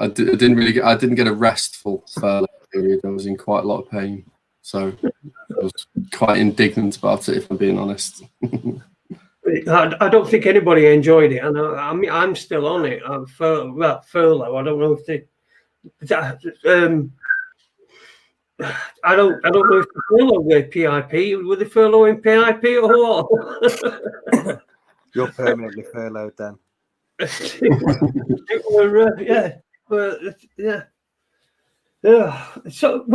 didn't get a restful furlough period. I was in quite a lot of pain, so I was quite indignant about it, if I'm being honest. I don't think anybody enjoyed it, and I mean I'm still on it. Furlough. I don't know if they. I don't know if the furlough were PIP. Were they furloughing PIP or what? You're permanently furloughed then. Yeah. Yeah. So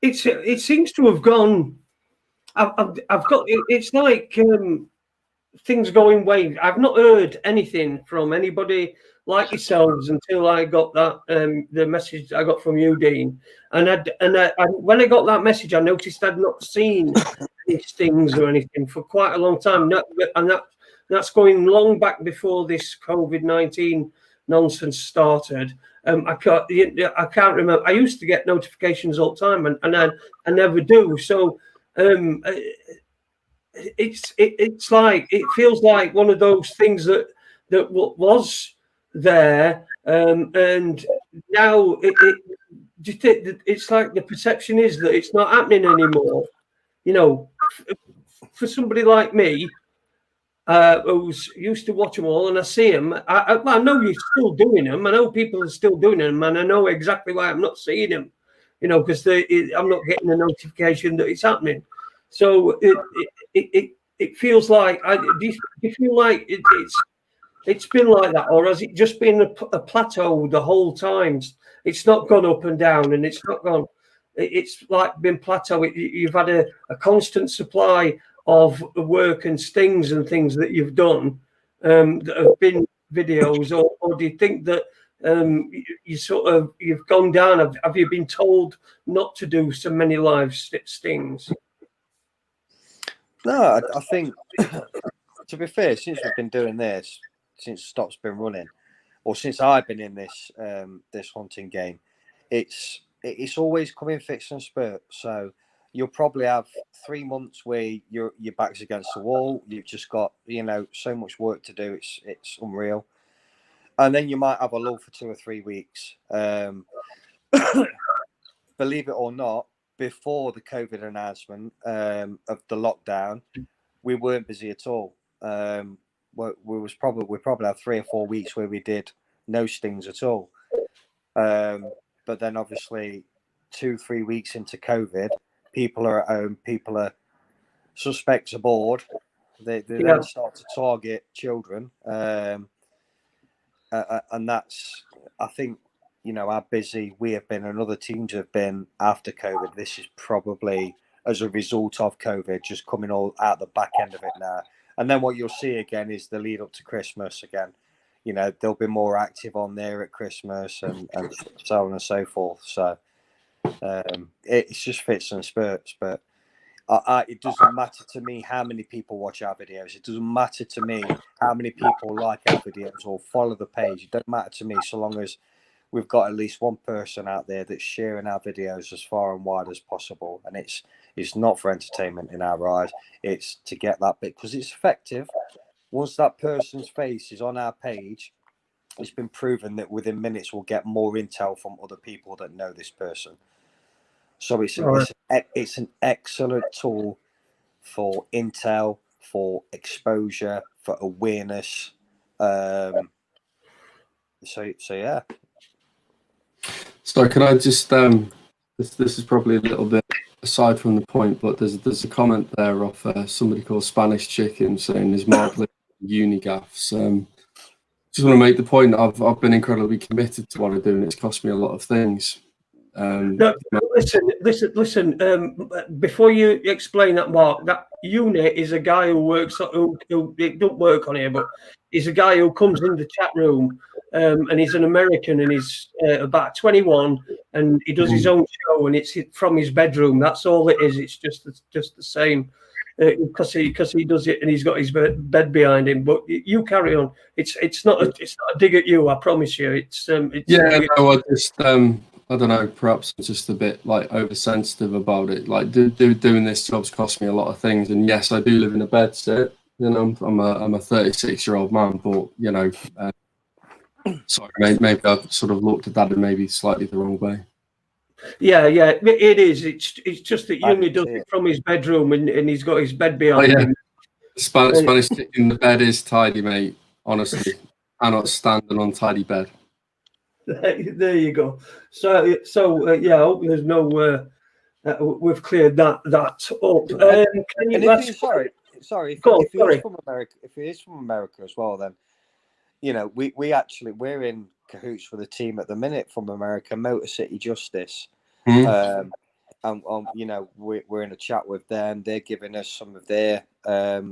it seems to have gone. I've got. It's like things going way. I've not heard anything from anybody like yourselves until I got that the message I got from you, Dean. And when I got that message, I noticed I'd not seen any stings or anything for quite a long time. And that's going long back before this COVID-19 nonsense started. I can't remember. I used to get notifications all the time, and I never do. So. It's like it feels like one of those things that was there, and now it's like the perception is that it's not happening anymore. You know, for somebody like me, who's used to watch them all, and I see them. I know you're still doing them. I know people are still doing them, and I know exactly why I'm not seeing them. You know, because I'm not getting a notification that it's happening. So it feels like do you feel like it's been like that, or has it just been a plateau the whole time? It's not gone up and down, and it's not gone. It's like been plateau. You've had a constant supply of work and stings and things that you've done that have been videos, or do you think that you've gone down? Have you been told not to do so many live stings? No, I think, to be fair, since we've been doing this, since S.T.O.P's been running, or since I've been in this this hunting game, it's always come in fits and spurts. So you'll probably have 3 months where your back's against the wall. You've just got so much work to do. It's unreal. And then you might have a lull for 2 or 3 weeks. Believe it or not, before the COVID announcement of the lockdown, we weren't busy at all. We probably had 3 or 4 weeks where we did no stings at all. But then obviously 2-3 weeks into COVID, people are at home, suspects are bored. They then start to target children. And that's, I think, how busy we have been and other teams have been after COVID. This is probably as a result of COVID, just coming all out the back end of it now. And then what you'll see again is the lead up to Christmas again. They'll be more active on there at Christmas and so on and so forth. So it's just fits and spurts. But it doesn't matter to me how many people watch our videos. It doesn't matter to me how many people like our videos or follow the page. It doesn't matter to me so long as we've got at least one person out there that's sharing our videos as far and wide as possible. And it's not for entertainment in our eyes. It's to get that bit, because it's effective. Once that person's face is on our page, it's been proven that within minutes we'll get more intel from other people that know this person. So it's an excellent tool for intel, for exposure, for awareness. So yeah. So can I just this is probably a little bit aside from the point, but there's a comment there of somebody called Spanish Chicken saying there's Mark uni gaffs. Just want to make the point I've been incredibly committed to what I do, and it's cost me a lot of things. No, listen. Before you explain that, Mark, that Uni is a guy who works. Who don't work on here, but he's a guy who comes in the chat room, and he's an American, and he's about 21, and he does his own show, and it's from his bedroom. That's all it is. It's just the same, because he does it, and he's got his bed behind him. But you carry on. It's not a dig at you. I promise you. It's yeah. No, I just I don't know, perhaps I'm just a bit like oversensitive about it. Like doing this job's cost me a lot of things, and yes, I do live in a bedsit. I'm a 36-year-old man, but sorry, maybe I've sort of looked at that in maybe slightly the wrong way. Yeah, it is. It's just that Uni does it from his bedroom, and he's got his bed behind him. Spanish Chicken, the bed is tidy, mate. Honestly, I cannot stand an untidy bed. There you go. So yeah, I hope there's no. We've cleared that up. Can you? Sorry. If he is from America as well, then we're in cahoots with a team at the minute from America, Motor City Justice. Mm. You know, we're in a chat with them. They're giving us some of their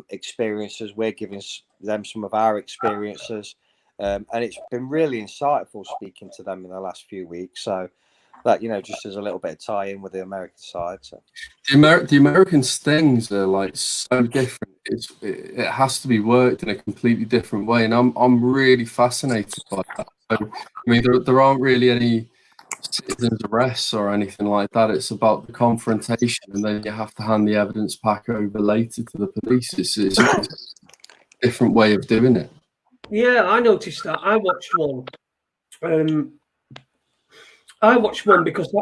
experiences. We're giving them some of our experiences. And it's been really insightful speaking to them in the last few weeks. So that, you know, just as a little bit of tie-in with the American side. So The American stings are like so different. It has to be worked in a completely different way, and I'm really fascinated by that. So, I mean, there aren't really any citizens arrests or anything like that. It's about the confrontation, and then you have to hand the evidence back over later to the police. It's a different way of doing it. Yeah, I noticed that. I watched one. I watched one because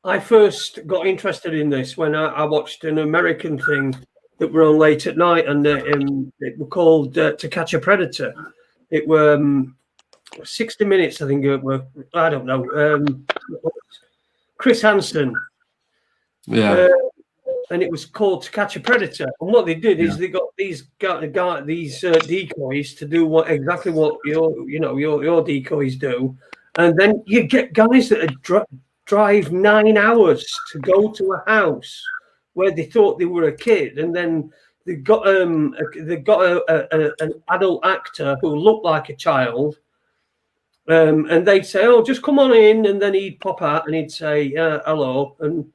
I first got interested in this when I watched an American thing that were on late at night, and it were called To Catch a Predator. It were 60 minutes, I think it were. I don't know. Chris Hansen. Yeah. And it was called To Catch a Predator. And what they did is they got these decoys to do exactly what your decoys do, and then you get guys that drive 9 hours to go to a house where they thought they were a kid, and then they got an adult actor who looked like a child, and they'd say, "Oh, just come on in," and then he'd pop out and he'd say, "Hello," and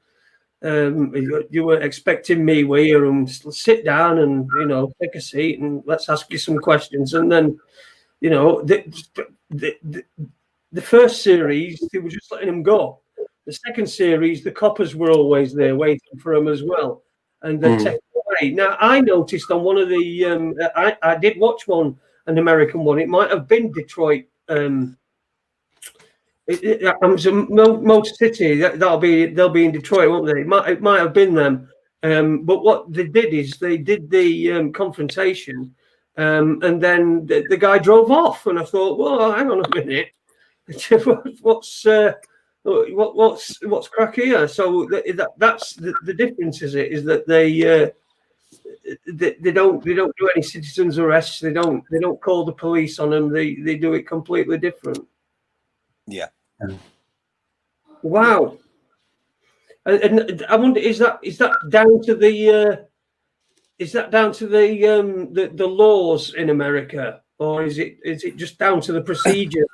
you weren't expecting me, were you? And sit down and, you know, take a seat and let's ask you some questions. And then, you know, the first series, they were just letting him go. The second series, the coppers were always there waiting for him as well. And they take it away. Now, I noticed on one of the, I did watch an American one. It might have been Detroit. Motor City. They'll be in Detroit, won't they? It might have been them. But what they did is they did the confrontation, and then the guy drove off. And I thought, well, hang on a minute, what's crack here? So that's the difference. Is that they don't do any citizens arrests. They don't call the police on them. They do it completely different. yeah. Wow. And I wonder, is that down to the the laws in America, or is it just down to the procedure,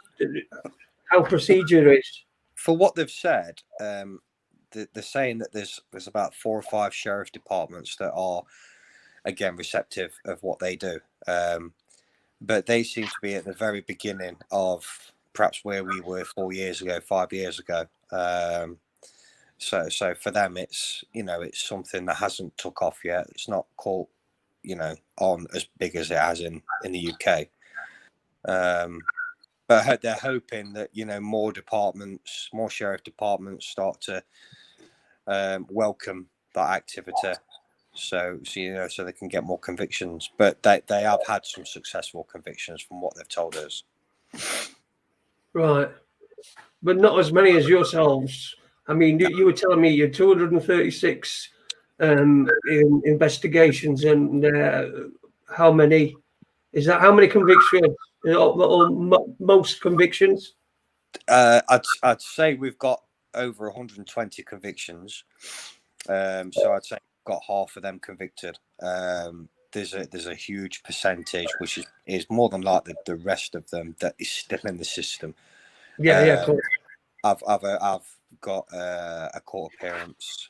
how procedure is? For what they've said, they're saying that there's about 4 or 5 sheriff departments that are, again, receptive of what they do, but they seem to be at the very beginning of perhaps where we were 4 years ago, 5 years ago. So for them, it's, you know, it's something that hasn't took off yet. It's not caught, you know, on as big as it has in the UK. But they're hoping that, you know, more sheriff departments start to welcome that activity. So you know, so they can get more convictions. But they have had some successful convictions from what they've told us. Right, but not as many as yourselves. I mean, you were telling me you're 236 investigations, and how many convictions? Or most convictions? I'd say we've got over 120 convictions. So I'd say we've got half of them convicted. There's a huge percentage, which is more than likely the rest of them, that is still in the system. Yeah, cool. I've got a court appearance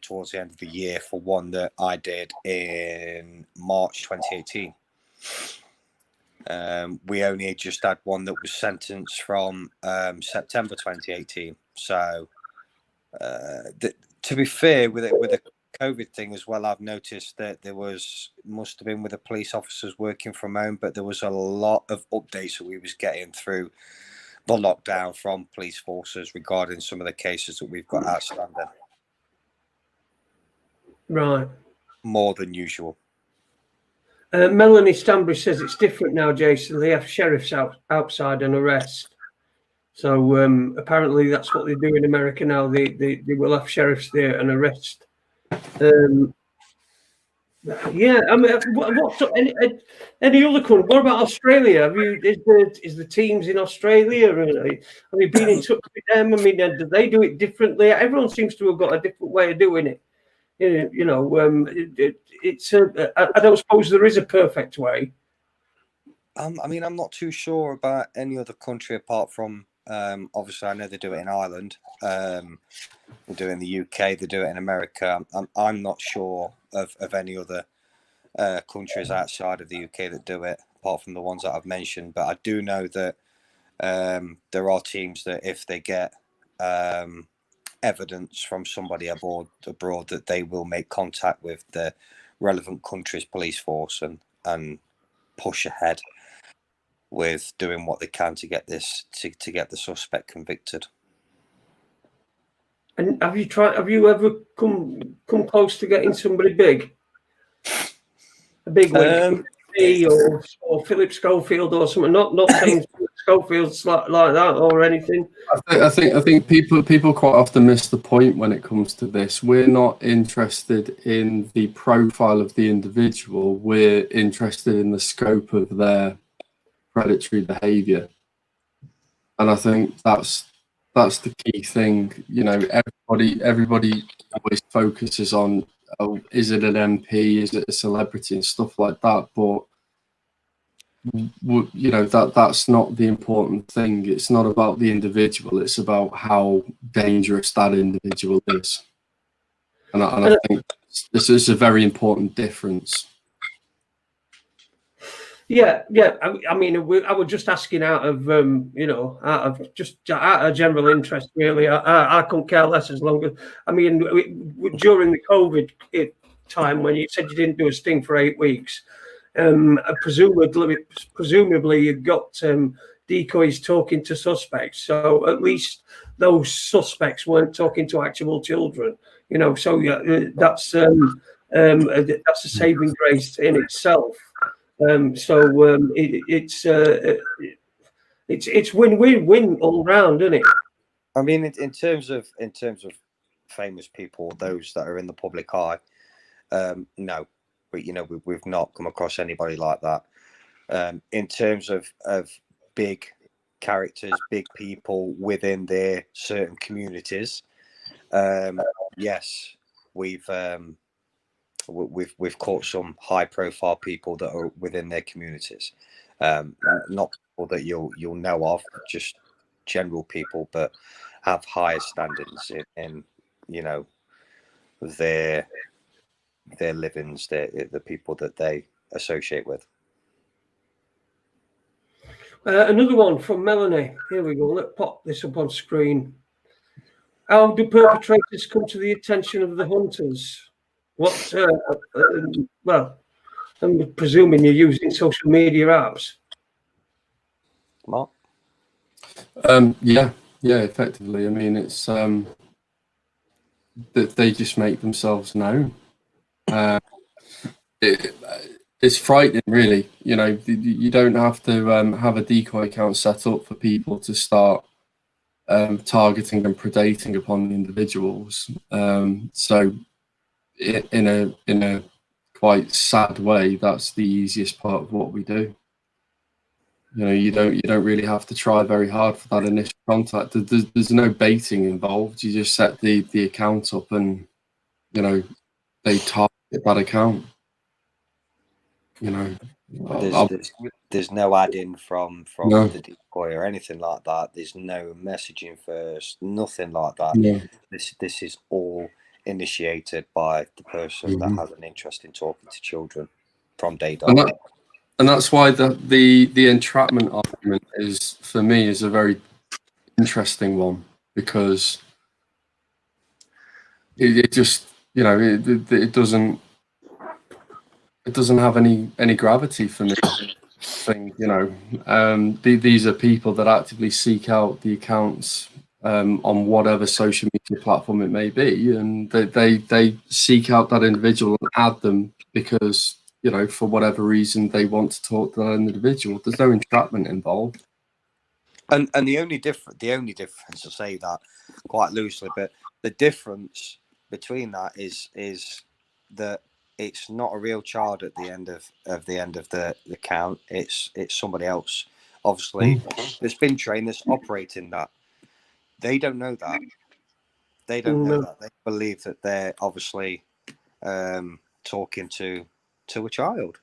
towards the end of the year for one that I did in March 2018. We only just had one that was sentenced from September 2018. So to be fair, with the COVID thing as well, I've noticed that must have been with the police officers working from home, but there was a lot of updates that we was getting through the lockdown from police forces regarding some of the cases that we've got outstanding. Right. More than usual. Melanie Stanbury says it's different now, Jason. They have sheriffs outside an arrest. So apparently that's what they do in America now. They will have sheriffs there and arrest. Yeah, I mean, what's any other country? What about Australia? Is the teams in Australia? Have you been in touch with them? I mean, do they do it differently? Everyone seems to have got a different way of doing it. I don't suppose there is a perfect way. I mean, I'm not too sure about any other country apart from obviously I know they do it in Ireland. They do it in the UK. They do it in America. I'm not sure of any other countries outside of the UK that do it, apart from the ones that I've mentioned. But I do know that there are teams that if they get evidence from somebody abroad that they will make contact with the relevant country's police force and push ahead with doing what they can to get this to get the suspect convicted. And have you ever come close to getting somebody big? A big wig, or Philip Schofield or something. Not saying Schofield's like that or anything. I think people quite often miss the point when it comes to this. We're not interested in the profile of the individual. We're interested in the scope of their predatory behaviour, and I think that's the key thing. You know, everybody always focuses on, oh, is it an MP, is it a celebrity, and stuff like that. But you know, that's not the important thing. It's not about the individual. It's about how dangerous that individual is. And I think this is a very important difference. Yeah. I mean, I was just asking out of out of general interest, really. I couldn't care less as long as. I mean, during the COVID time when you said you didn't do a sting for 8 weeks, presumably you got decoys talking to suspects. So at least those suspects weren't talking to actual children. You know, so yeah, that's a saving grace in itself. It's win-win all round, isn't it? I mean, in terms of famous people, those that are in the public eye, no, but we've not come across anybody like that. In terms of big characters, big people within their certain communities, yes, we've caught some high-profile people that are within their communities, not people that you'll know of, just general people, but have higher standings in their livings, the people that they associate with. Another one from Melanie. Here we go. Let's pop this up on screen. How do perpetrators come to the attention of the hunters? Well, I'm presuming you're using social media apps. Mark? Yeah, effectively. I mean, it's that they just make themselves known. It's frightening, really. You know, you don't have to have a decoy account set up for people to start targeting and predating upon the individuals. So, in a quite sad way, that's the easiest part of what we do. You know, you don't really have to try very hard for that initial contact. There's no baiting involved. You just set the account up, and they target that account. There's no add-in from No. the decoy or anything like that. There's no messaging first, nothing like that. Yeah. This is all initiated by the person that has an interest in talking to children from day dot. And that's why the entrapment argument is, for me, is a very interesting one, because it just it doesn't have any gravity for me. These are people that actively seek out the accounts on whatever social media platform it may be, and they seek out that individual and add them because for whatever reason they want to talk to that individual. There's no entrapment involved. And the only difference, to say that quite loosely, but the difference between that is that it's not a real child at the end of the count. It's somebody else, obviously, that's been trained, that's operating that. They don't know that. They don't know that. They believe that they're obviously talking to a child.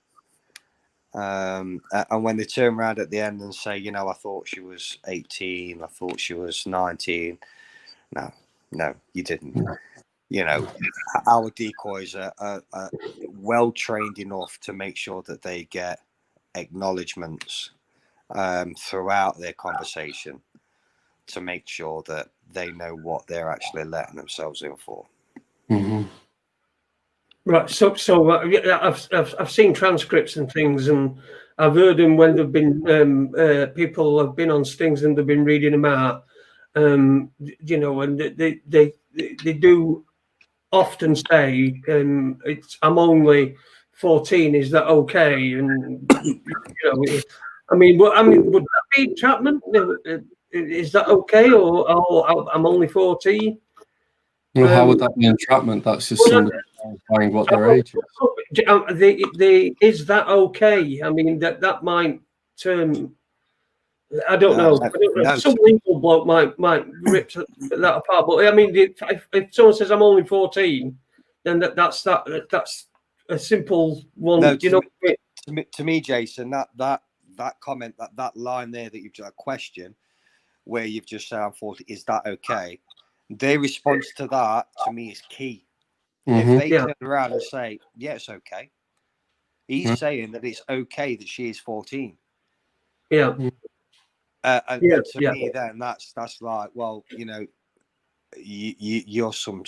And when they turn around at the end and say, you know, I thought she was 18, I thought she was 19. No, you didn't. You know, our decoys are well trained enough to make sure that they get acknowledgements throughout their conversation to make sure that they know what they're actually letting themselves in for. Mm-hmm. Right. So I've seen transcripts and things, and I've heard them when there've been people have been on stings and they've been reading them out. You know, and they do often say, I'm only 14. Is that okay? And you know, I mean, would that be entrapment? Is that okay, or I'm only 14? Well, how would that be entrapment? That's just somebody verifying what their age is. Is that okay? I mean, that might I don't know. No. Some legal bloke might rip that apart. But I mean, if someone says I'm only 14, then that's a simple one. No, you know, to me, Jason, that comment, that line there that you've just a question where you've just said I'm 40, is that okay? Their response to that, to me, is key. If they turn around and say, yeah, it's okay, he's saying that it's okay that she is 14. Yeah. And to me, then that's like, well, you know, you're some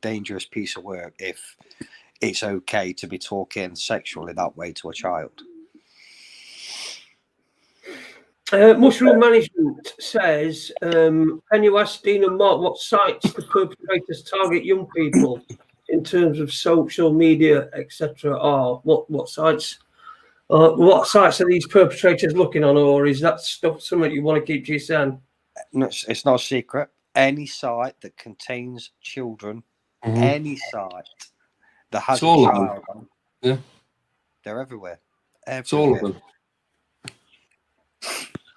dangerous piece of work if it's okay to be talking sexually that way to a child. Mushroom Management says, can you ask Dean and Mark what sites the perpetrators target young people in terms of social media, etc. are? What sites? What sites are these perpetrators looking on, or is that stuff something you want to keep to yourself? No, it's not a secret. Any site that contains children, any site that has a child on, they're everywhere. It's all of them.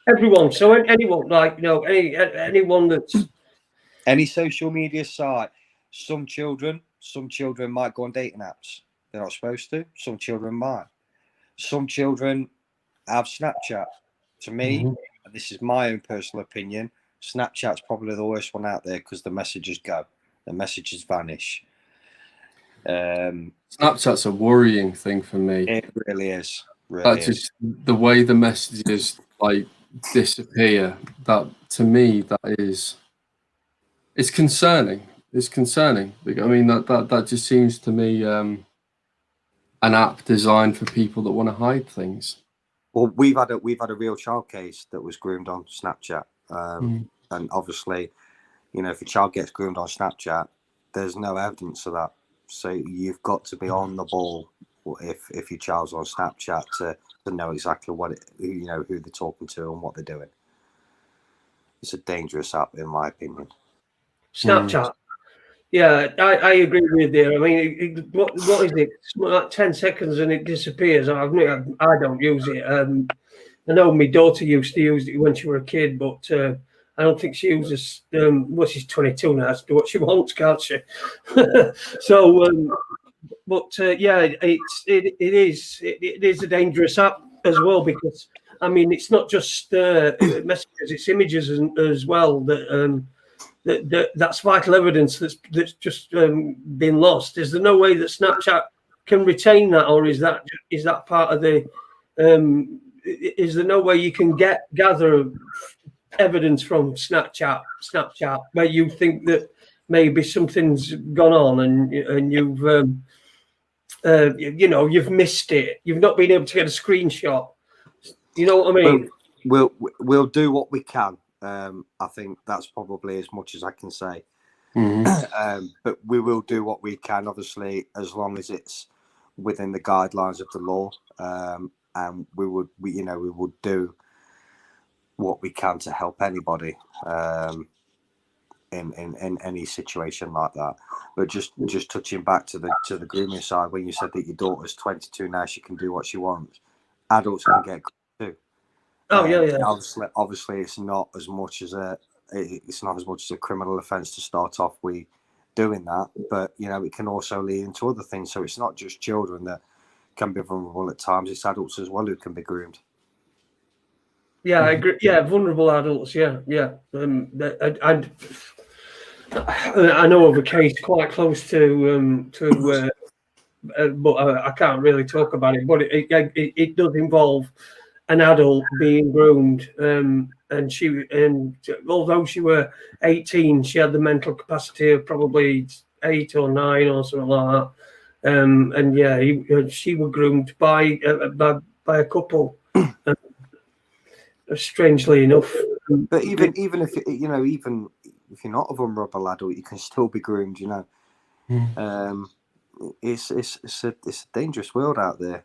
Everyone. So anyone, like, you know, anyone that's any social media site. Some children might go on dating apps. They're not supposed to. Some children might. Some children have Snapchat. To me, and this is my own personal opinion, Snapchat's probably the worst one out there because the messages go, the messages vanish. Snapchat's a worrying thing for me. It really is. Just the way the messages like disappear. That to me, it's concerning. It's concerning. I mean, that just seems to me an app designed for people that want to hide things. Well, we've had a real child case that was groomed on Snapchat, and obviously, you know, if a child gets groomed on Snapchat, there's no evidence of that. So you've got to be on the ball if your child's on Snapchat to know exactly who they're talking to and what they're doing. It's a dangerous app, in my opinion. Snapchat. Yeah, I agree with you. I mean, what is it? It's like 10 seconds and it disappears. I don't use it. I know my daughter used to use it when she was a kid, but I don't think she uses. Well, she's 22 now. She can do what she wants, can't she? So, yeah, it is a dangerous app as well, because I mean, it's not just messages; it's images as well that's vital evidence that's just been lost. Is there no way that Snapchat can retain that, or is that part of the? Is there no way you can gather evidence from Snapchat where you think that maybe something's gone on and you've you've missed it, you've not been able to get a screenshot? You know what I mean? We'll do what we can. I think that's probably as much as I can say. But we will do what we can, obviously, as long as it's within the guidelines of the law. And we would do what we can to help anybody in any situation like that. But just touching back to the grooming side, when you said that your daughter's 22 now, she can do what she wants. Adults can get groomed too. Oh yeah. Obviously, it's not as much as a criminal offence to start off with doing that, but you know, it can also lead into other things. So it's not just children that can be vulnerable at times; it's adults as well who can be groomed. Yeah, I agree. Yeah, vulnerable adults. Yeah. I know of a case quite close to but I can't really talk about it. But it does involve an adult being groomed, and although she were 18, she had the mental capacity of probably 8 or 9 or something like that. And yeah, she was groomed by a couple. Strangely enough, but even if you know, even if you're not a vulnerable adult, you can still be groomed. You know, it's a dangerous world out there.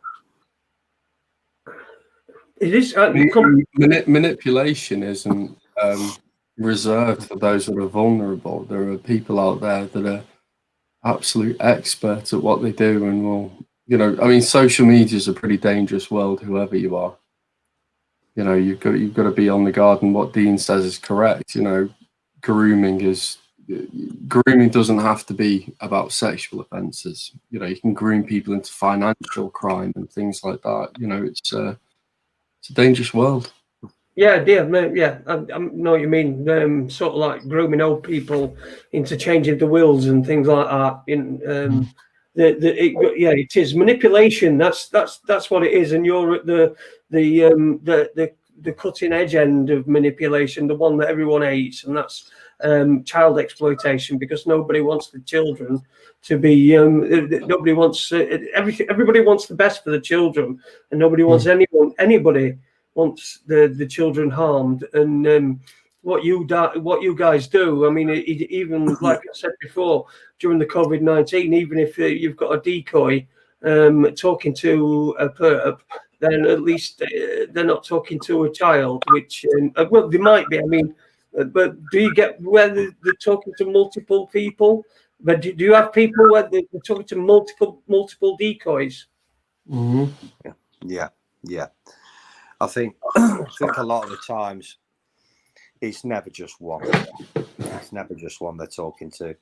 it is. Manipulation isn't reserved for those that are vulnerable. There are people out there that are absolute experts at what they do, and will, you know, I mean, social media is a pretty dangerous world. Whoever you are, you know, you've got to be on the guard. And what Dean says is correct. You know, grooming doesn't have to be about sexual offences. You know, you can groom people into financial crime and things like that. You know, it's a dangerous world. Yeah, yeah, I know what you mean. Sort of like grooming old people into changing the wills and things like that. It is manipulation. That's what it is. And you're at the cutting edge end of manipulation, the one that everyone hates, and that's child exploitation, because nobody wants the children to be. Nobody wants everything. Everybody wants the best for the children, and nobody wants anybody wants the children harmed. And what you guys do, I mean, even like I said before, during the COVID-19, even if you've got a decoy talking to a perp, then at least they're not talking to a child, which well, they might be. I mean, but do you get where they're talking to multiple people? But do you have people where they're talking to multiple decoys? Mm-hmm. Yeah. I think a lot of the times it's never just one. It's never just one they're talking to.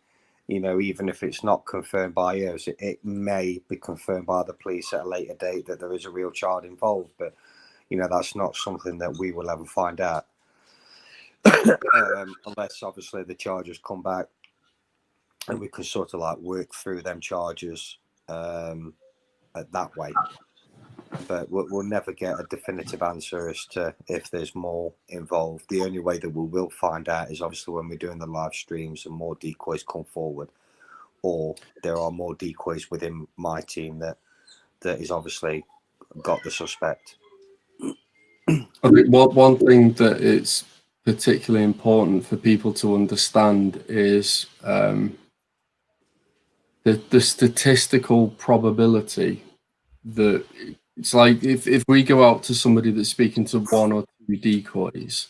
You know, even if it's not confirmed by us, it may be confirmed by the police at a later date that there is a real child involved. But, you know, that's not something that we will ever find out. Unless, obviously, the charges come back and we can sort of like work through them charges that way. But we'll never get a definitive answer as to if there's more involved. The only way that we will find out is obviously when we're doing the live streams and more decoys come forward, or there are more decoys within my team that is obviously got the suspect. I think one thing that it's particularly important for people to understand is the statistical probability that it's like if we go out to somebody that's speaking to 1 or 2 decoys,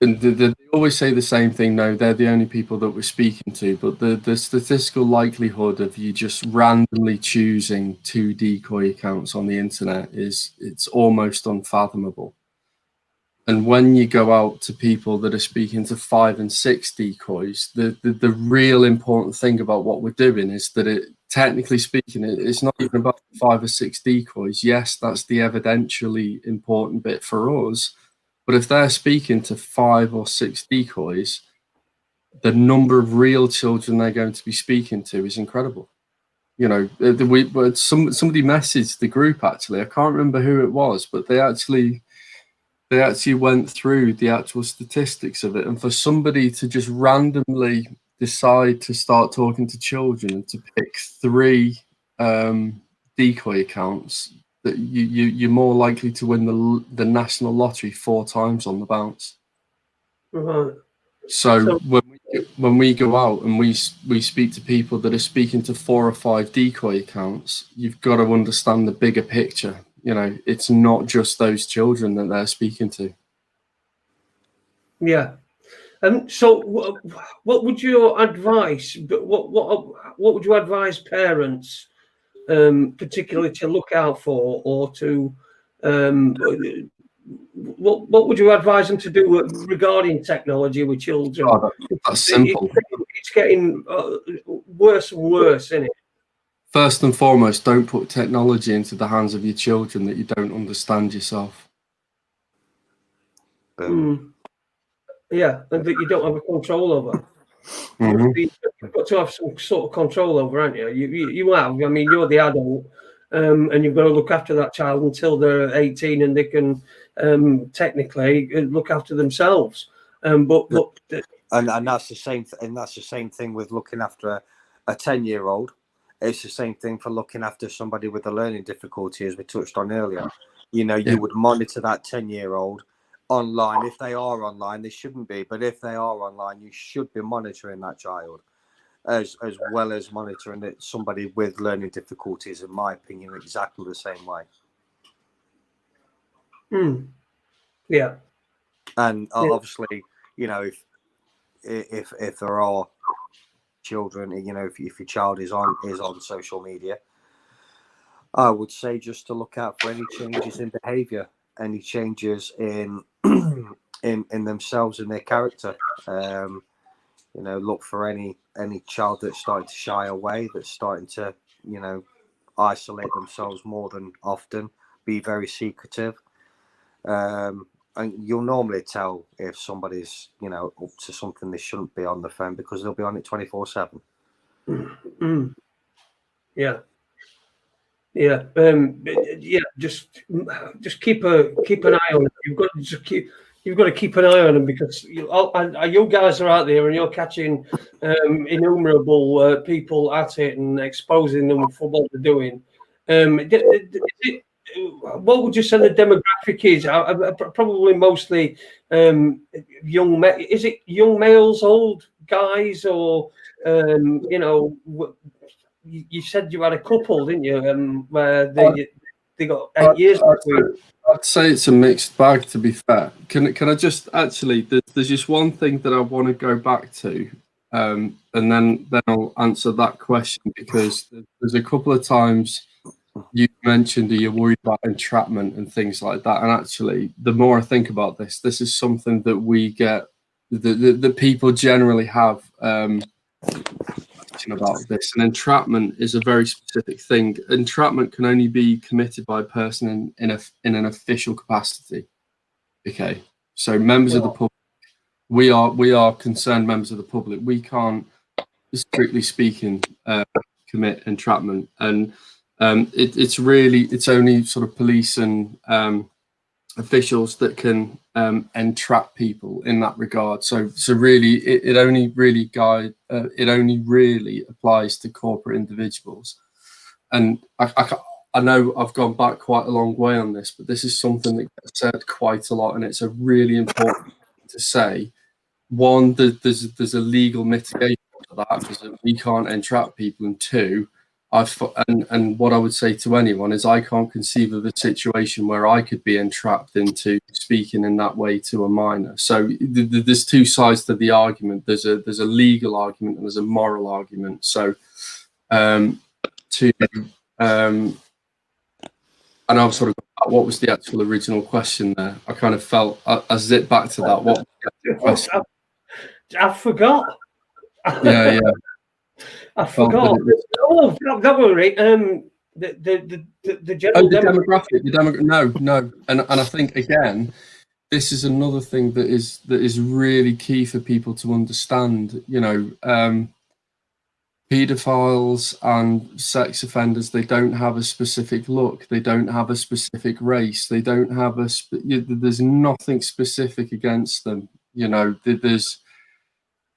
and they always say the same thing. No, they're the only people that we're speaking to. But the statistical likelihood of you just randomly choosing 2 decoy accounts on the internet it's almost unfathomable. And when you go out to people that are speaking to 5 and 6 decoys, the real important thing about what we're doing is that technically speaking, it's not even about 5 or 6 decoys. Yes, that's the evidentially important bit for us. But if they're speaking to 5 or 6 decoys, the number of real children they're going to be speaking to is incredible. You know, somebody messaged the group, actually. I can't remember who it was, but they actually went through the actual statistics of it. And for somebody to just randomly decide to start talking to children and to pick 3 decoy accounts, that you're more likely to win the national lottery 4 times on the bounce. Right. So when we go out and we speak to people that are speaking to 4 or 5 decoy accounts, you've got to understand the bigger picture. You know, it's not just those children that they're speaking to. Yeah. So, what would your advice? What would you advise parents, particularly to look out for, or to what would you advise them to do regarding technology with children? Oh, that's simple. It's getting worse and worse, isn't it? First and foremost, don't put technology into the hands of your children that you don't understand yourself. Yeah, and that you don't have a control over. Mm-hmm. You've got to have some sort of control over, aren't you? You have. I mean, you're the adult, and you've got to look after that child until they're 18 and they can technically look after themselves. And that's the same. And that's the same thing with looking after a 10-year-old. It's the same thing for looking after somebody with a learning difficulty, as we touched on earlier. You know, you would monitor that 10-year-old online. If they are online, they shouldn't be, but if they are online, you should be monitoring that child as well as monitoring somebody with learning difficulties, in my opinion, exactly the same way. Yeah. And obviously, you know, if there are children, you know, if your child is on social media, I would say just to look out for any changes in behavior, any changes in in themselves and their character. You know, look for any child that's starting to shy away, that's starting to, you know, isolate themselves more than often, be very secretive. And you'll normally tell if somebody's, you know, up to something they shouldn't be on the phone, because they'll be on it 24/7. Yeah. Yeah, just keep an eye on it. You've got to keep an eye on them, because you guys are out there and you're catching innumerable people at it and exposing them for what they're doing. What would you say the demographic is? Probably mostly young. Is it young males, old guys, or you know? You said you had a couple, didn't you? Where they got 8 years between. I'd say it's a mixed bag, to be fair. Can I just actually? There's just one thing that I want to go back to, and then I'll answer that question, because there's a couple of times you mentioned that you're worried about entrapment and things like that. And actually, the more I think about this, this is something that we get, the people generally have. About this, and entrapment is a very specific thing. Entrapment can only be committed by a person in an official capacity. Okay, so members of the public, we are concerned members of the public. We can't, strictly speaking, commit entrapment, and it's only sort of police and officials that can entrap people in that regard. So really, it only really applies to corporate individuals. And I know I've gone back quite a long way on this, but this is something that gets said quite a lot, and it's a really important thing to say. One, there's a legal mitigation to that, because we can't entrap people, and two, and what I would say to anyone is, I can't conceive of a situation where I could be entrapped into speaking in that way to a minor. So there's two sides to the argument. There's a legal argument and there's a moral argument. So and I've sort of, what was the actual original question there? I kind of felt I zipped back to that. What was the question? I forgot. Yeah. I forgot. Oh, that was right. The general demographic. No, and I think, again, this is another thing that is really key for people to understand. You know, paedophiles and sex offenders, they don't have a specific look, they don't have a specific race, they don't have there's nothing specific against them. You know,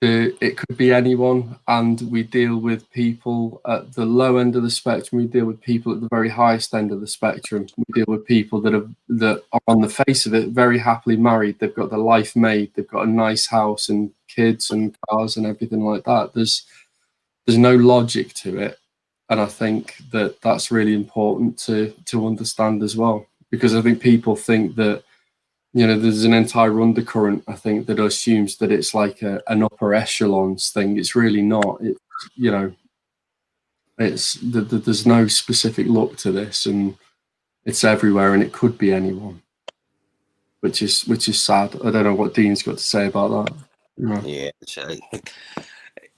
it could be anyone, and we deal with people at the low end of the spectrum, we deal with people at the very highest end of the spectrum, we deal with people that are on the face of it very happily married, they've got their life made, they've got a nice house and kids and cars and everything like that. There's no logic to it, and I think that's really important to understand as well, because I think people think that you know, there's an entire undercurrent, I think, that assumes that it's like an upper echelons thing. It's really not. It, you know, there's no specific look to this, and it's everywhere, and it could be anyone, which is sad. I don't know what Dean's got to say about that. You know? Yeah,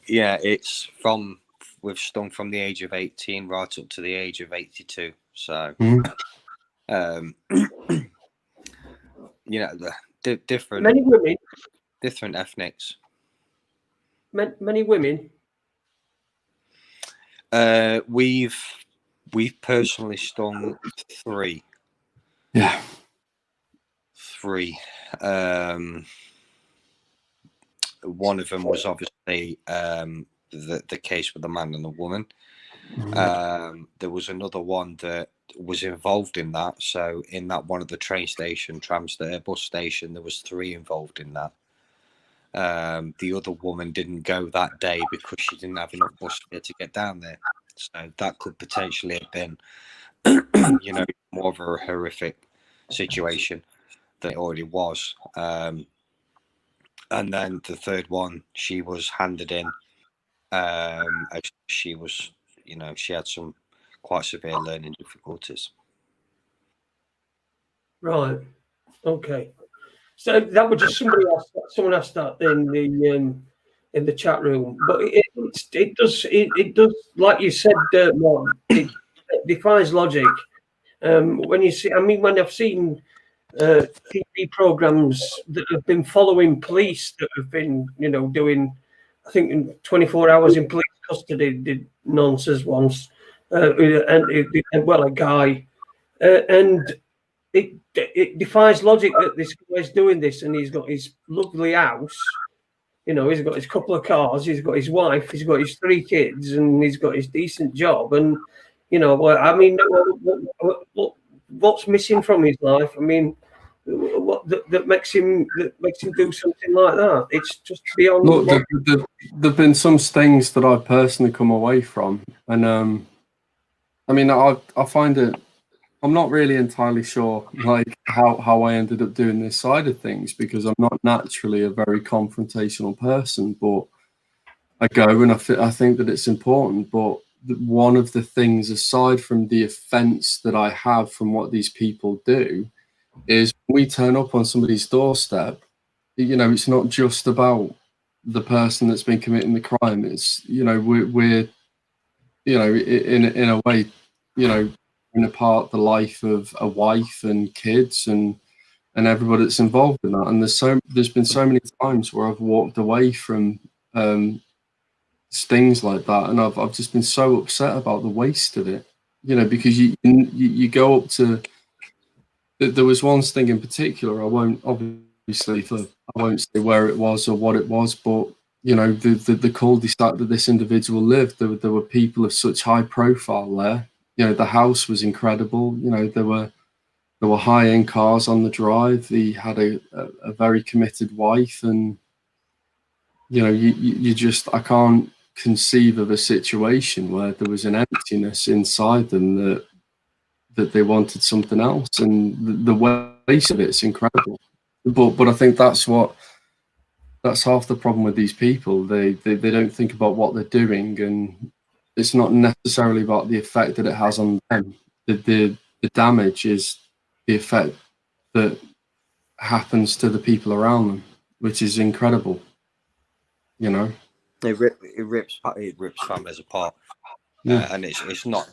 yeah, it's from we've stung from the age of 18 right up to the age of 82. So, you know, the different Many women. Different ethnics. Many women. We've personally stung 3. Yeah. 3. One of them was obviously the case with the man and the woman. There was another one that was involved in that. So in that one of the train station, bus station, there was 3 involved in that. The other woman didn't go that day because she didn't have enough bus fare to get down there. So that could potentially have been, you know, more of a horrific situation than it already was. And then the third one, she was handed in. She was, you know, she had some quite severe learning difficulties. Right. Okay. So that was just someone asked that in the chat room, but it does like you said, Mark, it defies logic. When you see, I mean, when I've seen TV programs that have been following police that have been, you know, doing, I think, in 24 hours in police custody, did nonsense once, and well, a guy, and. It defies logic that this guy's doing this, and he's got his lovely house. You know, he's got his couple of cars, he's got his wife, he's got his 3 kids, and he's got his decent job. And you know, I mean, what's missing from his life? I mean, what that makes him do something like that? It's just beyond. Look, there've been some stings that I've personally come away from, and I mean, I find it. I'm not really entirely sure, like how I ended up doing this side of things, because I'm not naturally a very confrontational person. But I go and I think that it's important. But one of the things, aside from the offence that I have from what these people do, is when we turn up on somebody's doorstep. You know, it's not just about the person that's been committing the crime. It's, you know, we're you know, in a way, you know, apart the life of a wife and kids and everybody that's involved in that. And there's been so many times where I've walked away from stings like that, and I've just been so upset about the waste of it. You know, because you go up to. There was one sting in particular. I won't say where it was or what it was, but you know, the cul-de-sac that this individual lived, there were people of such high profile there. You know, the house was incredible. You know, there were high-end cars on the drive. He had a very committed wife, and you know, you just, I can't conceive of a situation where there was an emptiness inside them that they wanted something else, and the waste of it's incredible. But I think that's half the problem with these people. They don't think about what they're doing, and it's not necessarily about the effect that it has on them. The damage is the effect that happens to the people around them, which is incredible. You know, it rips families apart, and it's not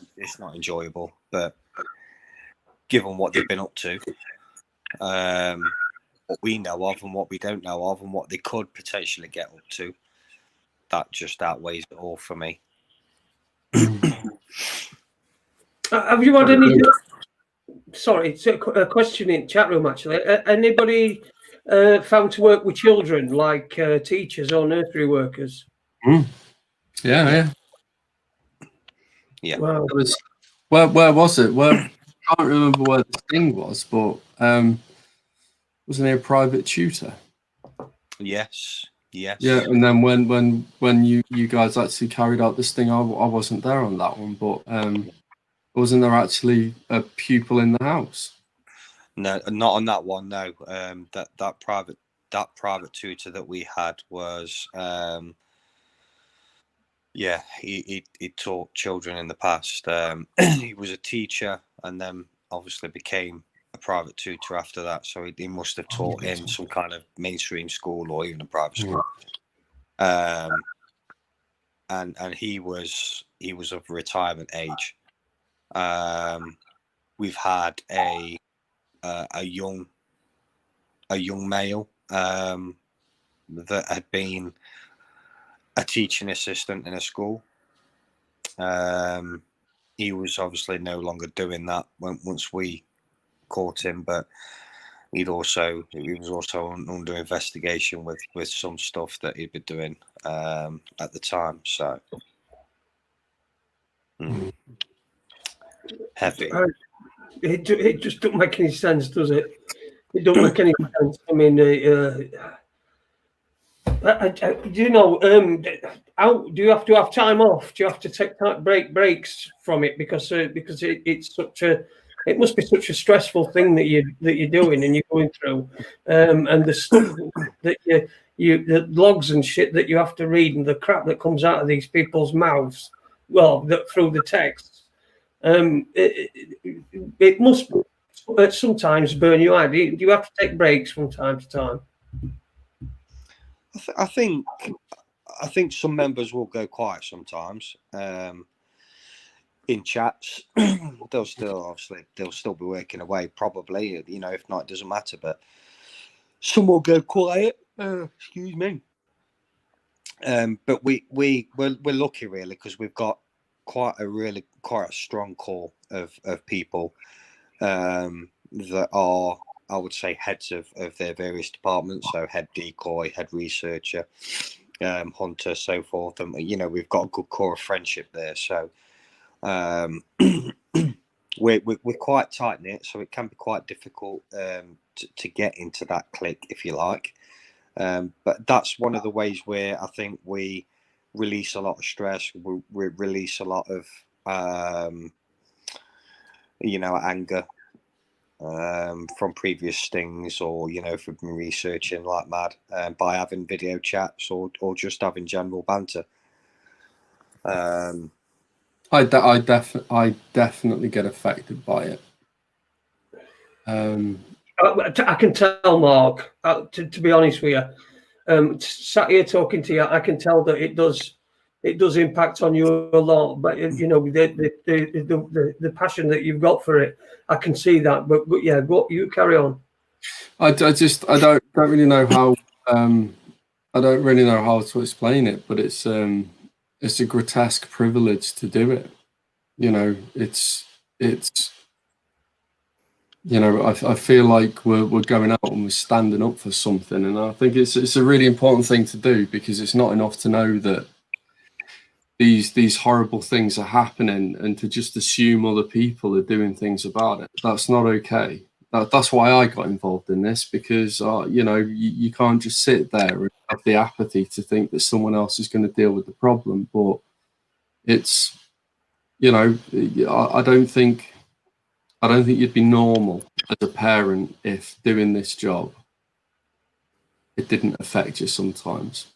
enjoyable. But given what they've been up to, what we know of and what we don't know of, and what they could potentially get up to, that just outweighs it all for me. Have you had any? Sorry, it's a question in chat room actually. Anybody found to work with children, like teachers or nursery workers? Yeah. Wow. Where was it? I can't remember where the sting was, but wasn't he a private tutor? Yes. Yeah, and then when you guys actually carried out this thing, I wasn't there on that one, but wasn't there actually a pupil in the house? No, not on that one. No, that private tutor that we had was, yeah, he taught children in the past. He was a teacher, and then obviously became a private tutor after that. So he must have taught in some kind of mainstream school or even a private school. And he was of retirement age. We've had a young male that had been a teaching assistant in a school. He was obviously no longer doing that once we caught him, but he was also under investigation with some stuff that he'd been doing at the time. So heavy. It just don't make any sense, does it? It don't make any sense. I mean, do you know? How do you have to have time off? Do you have to take breaks from it because it's such a, it must be such a stressful thing that you're doing and you're going through, and the stuff that the logs and shit that you have to read and the crap that comes out of these people's mouths, well, through the text. It must sometimes burn you out. Do you have to take breaks from time to time? I think some members will go quiet sometimes in chats. they'll still be working away probably, you know, if not it doesn't matter, but some will go quiet. Excuse me. But we're lucky really, because we've got quite a strong core of people that are, I would say, heads of their various departments. So head decoy, head researcher, hunter, so forth. And you know, we've got a good core of friendship there. So we're quite tight knit. So it can be quite difficult to get into that clique, if you like. But that's one of the ways where I think we release a lot of stress. We release a lot of you know, anger from previous stings, or you know, if we've been researching like mad, by having video chats or just having general banter. I definitely get affected by it. I can tell, Mark, to be honest with you, sat here talking to you, I can tell that it does impact on you a lot. But you know, the passion that you've got for it, I can see that. But yeah, you carry on. I don't really know how I don't really know how to explain it, but it's a grotesque privilege to do it. You know, it's you know, I feel like we're going out and we're standing up for something, and I think it's a really important thing to do, because it's not enough to know that these horrible things are happening and to just assume other people are doing things about it. That's not okay. That's why I got involved in this, because you know, you can't just sit there and have the apathy to think that someone else is going to deal with the problem. But it's, you know, I don't think you'd be normal as a parent if doing this job, it didn't affect you sometimes.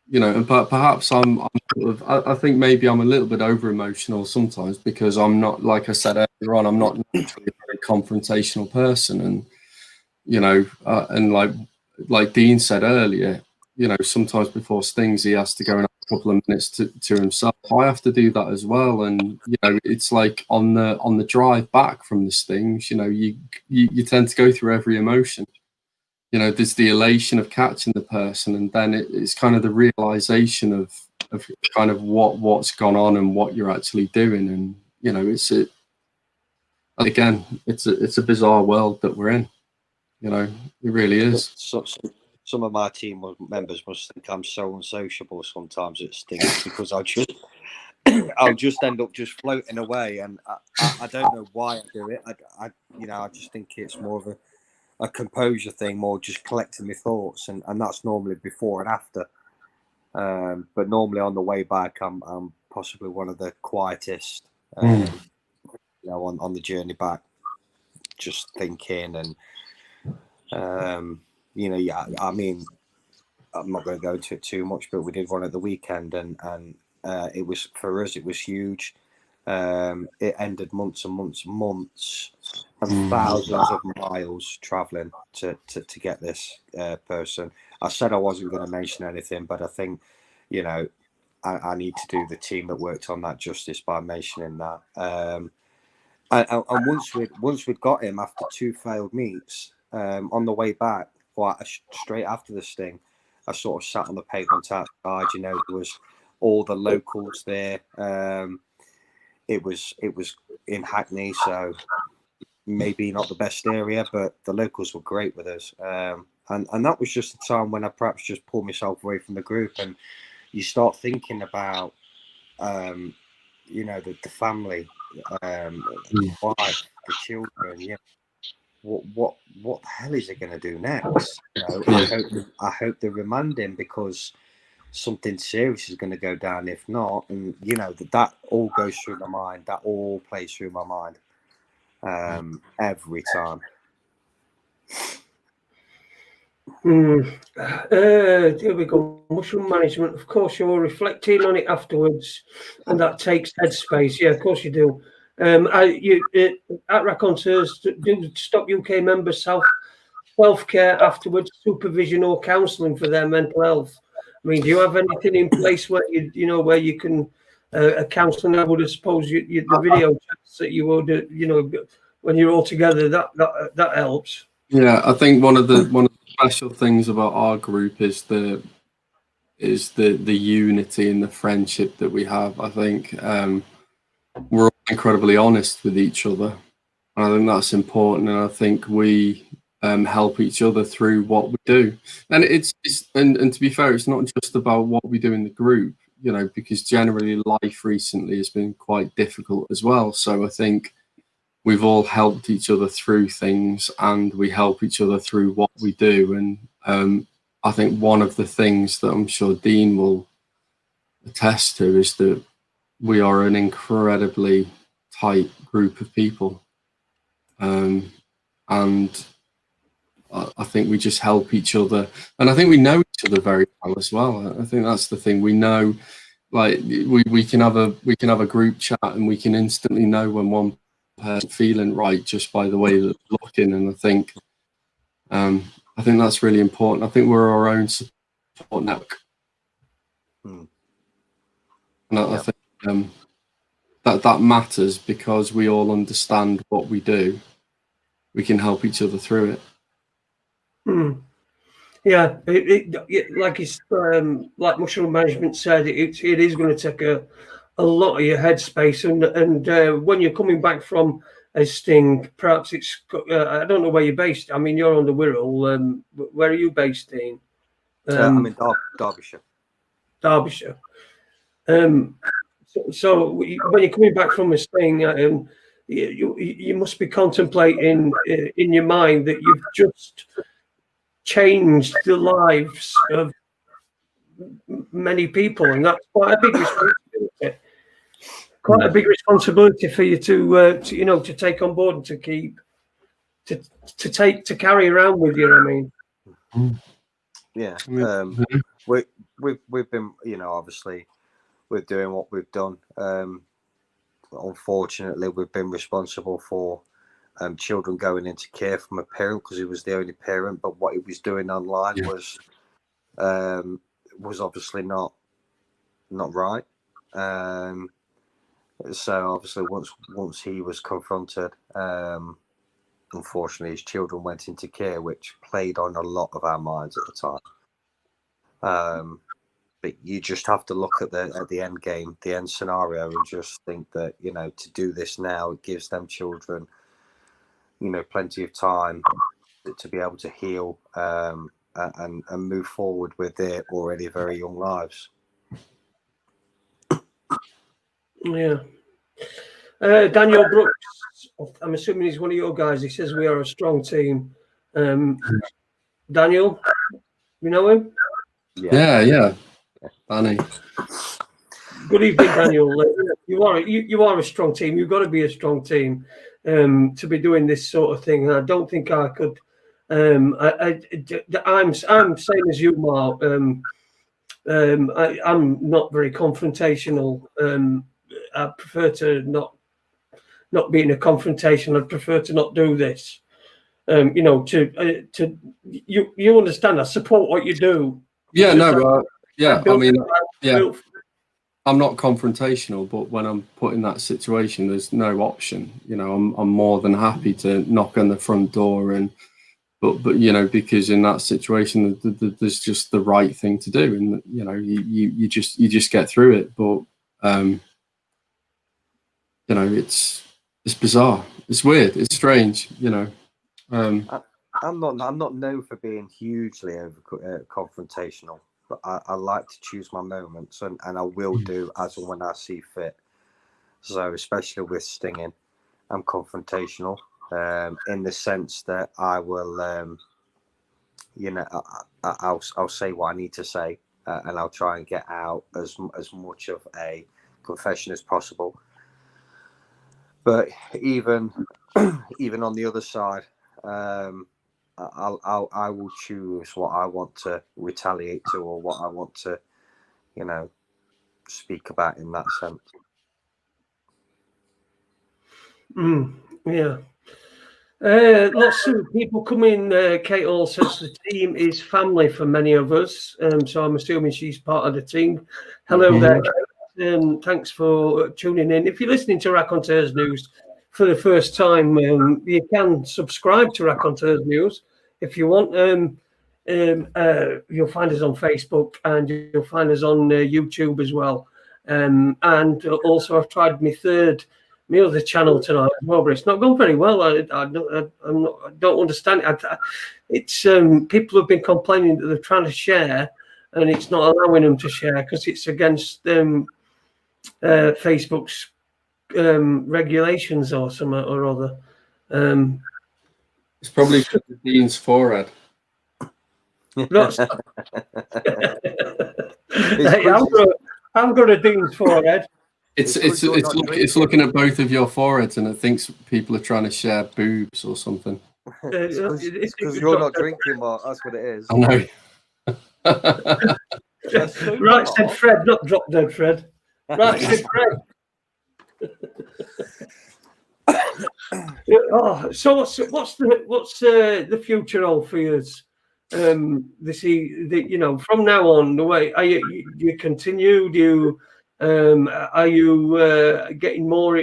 You know, and perhaps I'm sort of, I think maybe I'm a little bit over emotional sometimes, because I'm not, like I said earlier on, I'm not naturally a very confrontational person. And, you know, and like Dean said earlier, you know, sometimes before stings, he has to go and have a couple of minutes to himself. I have to do that as well. And, you know, it's like on the drive back from the stings, you know, you tend to go through every emotion. You know, there's the elation of catching the person, and then it's kind of the realization of kind of what's gone on and what you're actually doing. And, you know, it's a bizarre world that we're in. You know, it really is. Some of my team members must think I'm so unsociable sometimes at stings, because I'll just end up just floating away, and I don't know why I do it. I just think it's more of a composure thing, more just collecting my thoughts, and that's normally before and after. But normally on the way back, I'm possibly one of the quietest, you know, on the journey back. just thinking, and you know, yeah, I mean, I'm not going to go into it too much, but we did one at the weekend, and it was, for us, it was huge. It ended months and months and months and thousands of miles traveling to get this person. I said I wasn't going to mention anything, but I think, you know, I need to do the team that worked on that justice by mentioning that. And once we'd got him after 2 failed meets, on the way back, or straight after the sting, I sort of sat on the pavement outside. You know, there was all the locals there. It was in Hackney, so maybe not the best area, but the locals were great with us. And that was just a time when I perhaps just pulled myself away from the group, and you start thinking about, you know, the family, the wife, the children. Yeah, what the hell is he going to do next? You know, I hope they remand him, because something serious is going to go down if not. And you know, that all goes through my mind. That all plays through my mind every time. Here we go. Mushroom management. Of course, you're reflecting on it afterwards, and that takes headspace. Yeah, of course you do. At Raconteurs, do Stop UK members self-care afterwards, supervision or counselling for their mental health? I mean, do you have anything in place where you know where you can a counselling? I would suppose the video chats that you would you know, when you're all together, that helps. Yeah, I think one of the special things about our group is the unity and the friendship that we have. I think we're all incredibly honest with each other. I think that's important, and I think we help each other through what we do. And and to be fair, it's not just about what we do in the group, you know, because generally life recently has been quite difficult as well. So I think we've all helped each other through things, and we help each other through what we do. And I think one of the things that I'm sure Dean will attest to is that we are an incredibly tight group of people. And I think we just help each other, and I think we know each other very well as well. I think that's the thing. We know, like, we can have a group chat, and we can instantly know when one person feeling right just by the way that they're looking. And I think that's really important. I think we're our own support network, and I think that matters, because we all understand what we do. We can help each other through it. Yeah, like it's like mushroom management said, it is going to take a lot of your headspace, and when you're coming back from a sting, perhaps it's I don't know where you're based. I mean, you're on the Wirral. Where are you based, Dean? I'm in Derbyshire. Derbyshire. So when you're coming back from a sting, you must be contemplating in your mind that you've just changed the lives of many people, and that's quite a big responsibility. Quite a big responsibility for you to you know, to take on board and to keep to carry around with you. I mean, yeah, we've been, you know, obviously we're doing what we've done. Unfortunately, we've been responsible for children going into care from a parent, because he was the only parent, but what he was doing online was obviously not right. So obviously once he was confronted, unfortunately his children went into care, which played on a lot of our minds at the time. But you just have to look at the end game, the end scenario, and just think that, you know, to do this now, it gives them children, you know, plenty of time to be able to heal and move forward with their already very young lives. Yeah. Daniel Brooks, I'm assuming he's one of your guys. He says we are a strong team. Daniel, you know him? Yeah. Danny. Good evening, Daniel. You are a strong team. You've got to be a strong team. to be doing this sort of thing. And I don't think I could. I'm same as you, Mark. I'm not very confrontational. I prefer to not be in a confrontation. I'd prefer to not do this. You know, you understand. I support what you do. Yeah, no, yeah. I mean, yeah. built I'm not confrontational, but when I'm put in that situation, there's no option. You know, I'm more than happy to knock on the front door but you know, because in that situation, there's just the right thing to do, and you know, you just get through it. But you know, it's bizarre, it's weird, it's strange. You know, I'm not known for being hugely over confrontational, but I like to choose my moments, and I will do as and when I see fit. So especially with stinging, I'm confrontational in the sense that I will, you know, I'll say what I need to say, and I'll try and get out as much of a confession as possible. But even on the other side, I will choose what I want to retaliate to, or what I want to, you know, speak about in that sense. Yeah. Lots of people come in. Kate Hall says the team is family for many of us. So I'm assuming she's part of the team. Hello there, Kate. Thanks for tuning in. If you're listening to Raconteurs News for the first time, you can subscribe to Raconteurs News if you want. You'll find us on Facebook, and you'll find us on YouTube as well. And also, I've tried my other channel tonight as well, but it's not gone very well. I don't understand it. It's people have been complaining that they're trying to share, and it's not allowing them to share because it's against Facebook's regulations or something or other. it's probably Dean's forehead. Hey, I've got a Dean's forehead. It's looking at both of your foreheads, and it thinks people are trying to share boobs or something. It's because you're not drinking, Mark. That's what it is. I know. Right, said Fred, not drop dead Fred. Right, said Fred. Oh, so what's the future hold for you? You know, from now on, the way are you continue? Do you are you getting more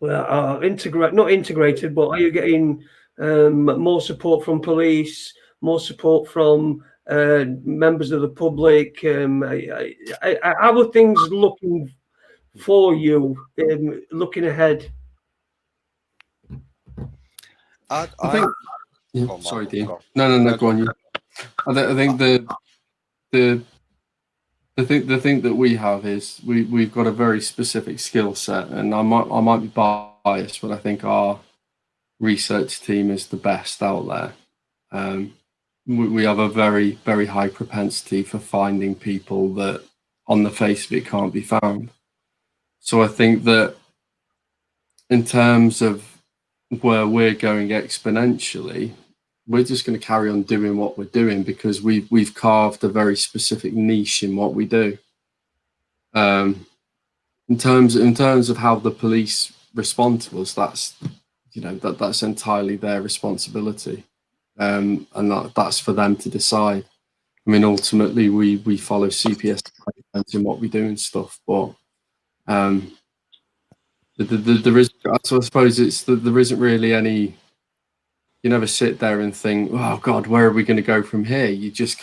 not integrated, but are you getting more support from police, more support from members of the public? How are things looking for you looking ahead? I think. Yeah, sorry, Dean. No, go on. You. I think the thing that we have is we've got a very specific skill set, and I might be biased, but I think our research team is the best out there. We have a very, very high propensity for finding people that on the face of it can't be found. So I think that in terms of where we're going exponentially, we're just going to carry on doing what we're doing because we've carved a very specific niche in what we do. In terms of how the police respond to us, that's entirely their responsibility, and that's for them to decide. I mean, ultimately, we follow CPS in what we do and stuff, but there is. So I suppose there isn't really any. You never sit there and think, oh God, where are we going to go from here? You just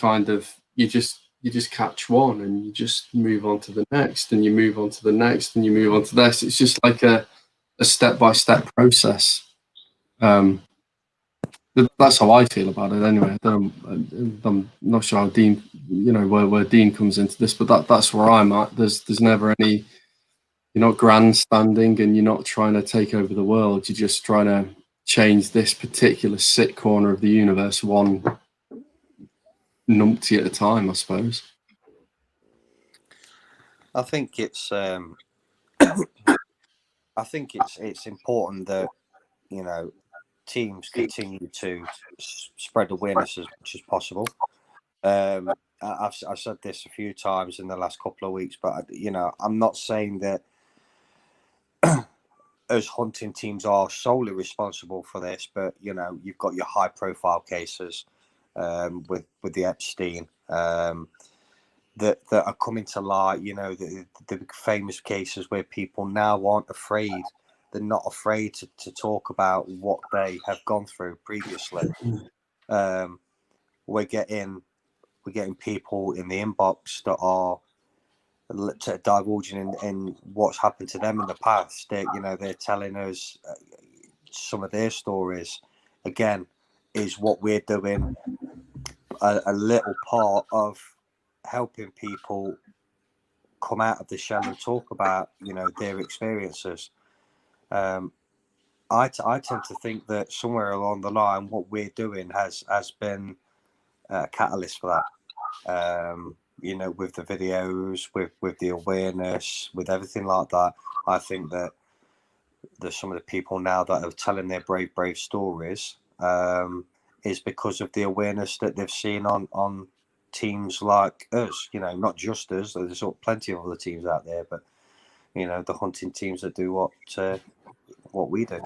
you just catch one and you just move on to the next, and you move on to the next, and you move on to this. It's just like a step-by-step process. That's how I feel about it anyway. I'm not sure how Dean, where Dean comes into this, but that's where I'm at. There's never any, you're not grandstanding and you're not trying to take over the world. You're just trying to change this particular sick corner of the universe one numpty at a time, I suppose. I think it's I think it's important that, you know, teams continue to spread awareness as much as possible. I've said this a few times in the last couple of weeks, but you know, I'm not saying that us hunting teams are solely responsible for this, but you know, you've got your high profile cases with the Epstein that are coming to light. You know, the famous cases where people now aren't afraid. They're not afraid to talk about what they have gone through previously. We're getting people in the inbox that are divulging in what's happened to them in the past. They're telling us some of their stories. Again, is what we're doing a little part of helping people come out of the shell and talk about, you know, their experiences. I tend to think that somewhere along the line, what we're doing has been a catalyst for that. You know, with the videos, with the awareness, with everything like that. I think that there's some of the people now that are telling their brave stories is because of the awareness that they've seen on teams like us. You know, not just us. There's plenty of other teams out there, but you know, the hunting teams that do what we do.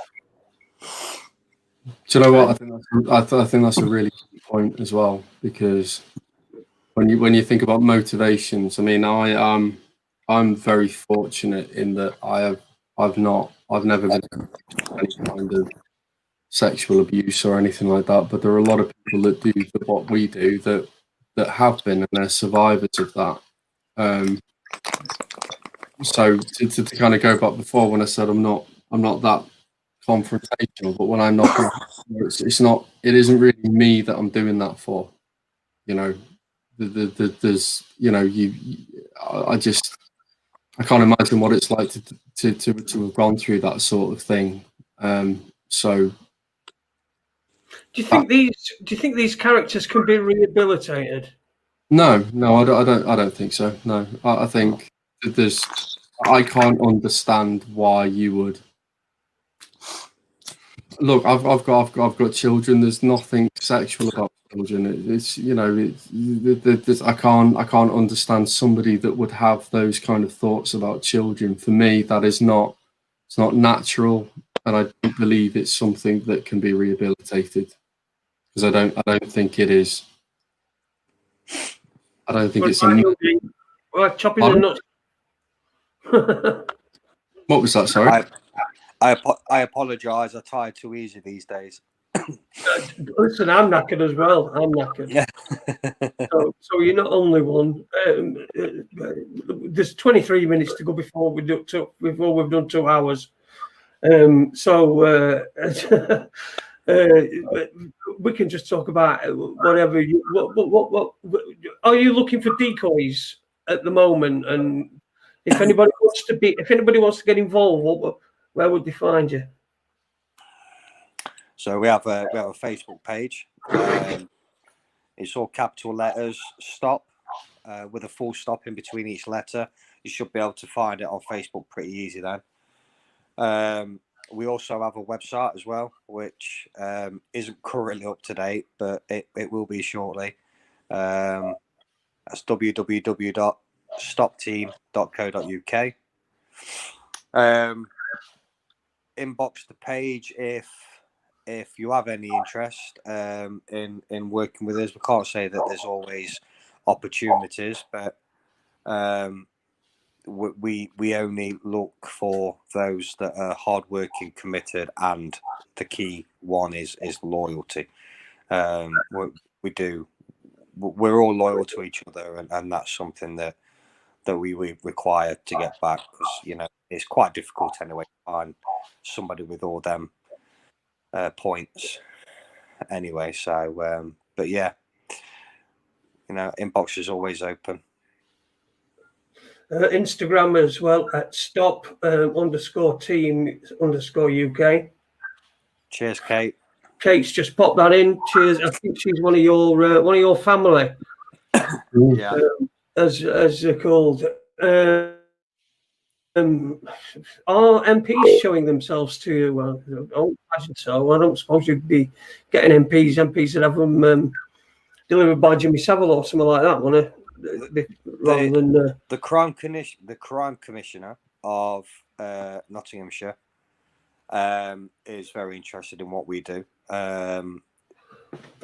Do you know what? I think that's a really good point as well, because when you think about motivations, I mean, I'm very fortunate in that I've never been any kind of sexual abuse or anything like that. But there are a lot of people that do what we do that have been, and they're survivors of that. So to kind of go back before, when I said I'm not that confrontational, but when I'm not, it isn't really me that I'm doing that for. You know, there's, you know, I can't imagine what it's like to have gone through that sort of thing. So do you think these characters can be rehabilitated? no, I don't think so. No, I think that I can't understand why you would. Look, I've got children. There's nothing sexual about children. It's, you know, I can't understand somebody that would have those kind of thoughts about children. For me, it's not natural, and I don't believe it's something that can be rehabilitated, because I don't think it is. I don't think it's chopping the nuts. What was that? Sorry. I apologise. I tire too easy these days. Listen, I'm knackered as well. I'm knackered. Yeah. So you're not only one. There's 23 minutes to go before we've done 2 hours. We can just talk about whatever. What are you looking for decoys at the moment? And if anybody wants to get involved, where would they find you? So we have a Facebook page. It's all capital letters, stop, with a full stop in between each letter. You should be able to find it on Facebook pretty easy then. We also have a website as well, which isn't currently up to date, but it will be shortly. That's www.stopteam.co.uk. Inbox the page if you have any interest in working with us. We can't say that there's always opportunities, but we only look for those that are hardworking, committed, and the key one is loyalty. We're all loyal to each other, and that's something that we require to get back, because you know it's quite difficult anyway to find somebody with all them points anyway. So but yeah, you know, inbox is always open. Instagram as well at stop_team_UK. Cheers, Kate. Kate's just popped that in. Cheers. I think she's one of your family. Yeah. As they're called. are MPs showing themselves to you? Well, I don't imagine so. I don't suppose you'd be getting MPs that have them delivered by Jimmy Savile or something like that, wouldn't it? Rather than the crime commissioner of Nottinghamshire is very interested in what we do.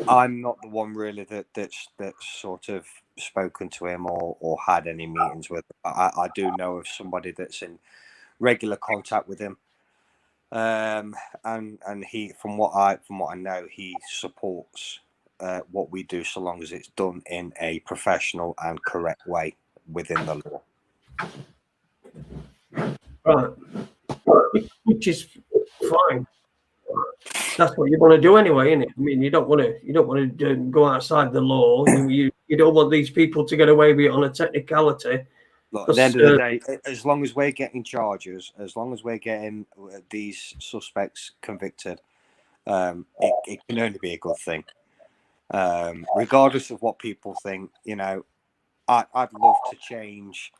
I'm not the one really that's sort of spoken to him or had any meetings with him. I do know of somebody that's in regular contact with him, and he, from what I know, he supports what we do so long as it's done in a professional and correct way within the law. right, which is fine. That's what you want to do anyway, isn't it? I mean, you don't want to go outside the law. You don't want these people to get away with it on a technicality. Look, at the end of the day, as long as we're getting charges, as long as we're getting these suspects convicted, it can only be a good thing. Regardless of what people think, you know, I'd love to change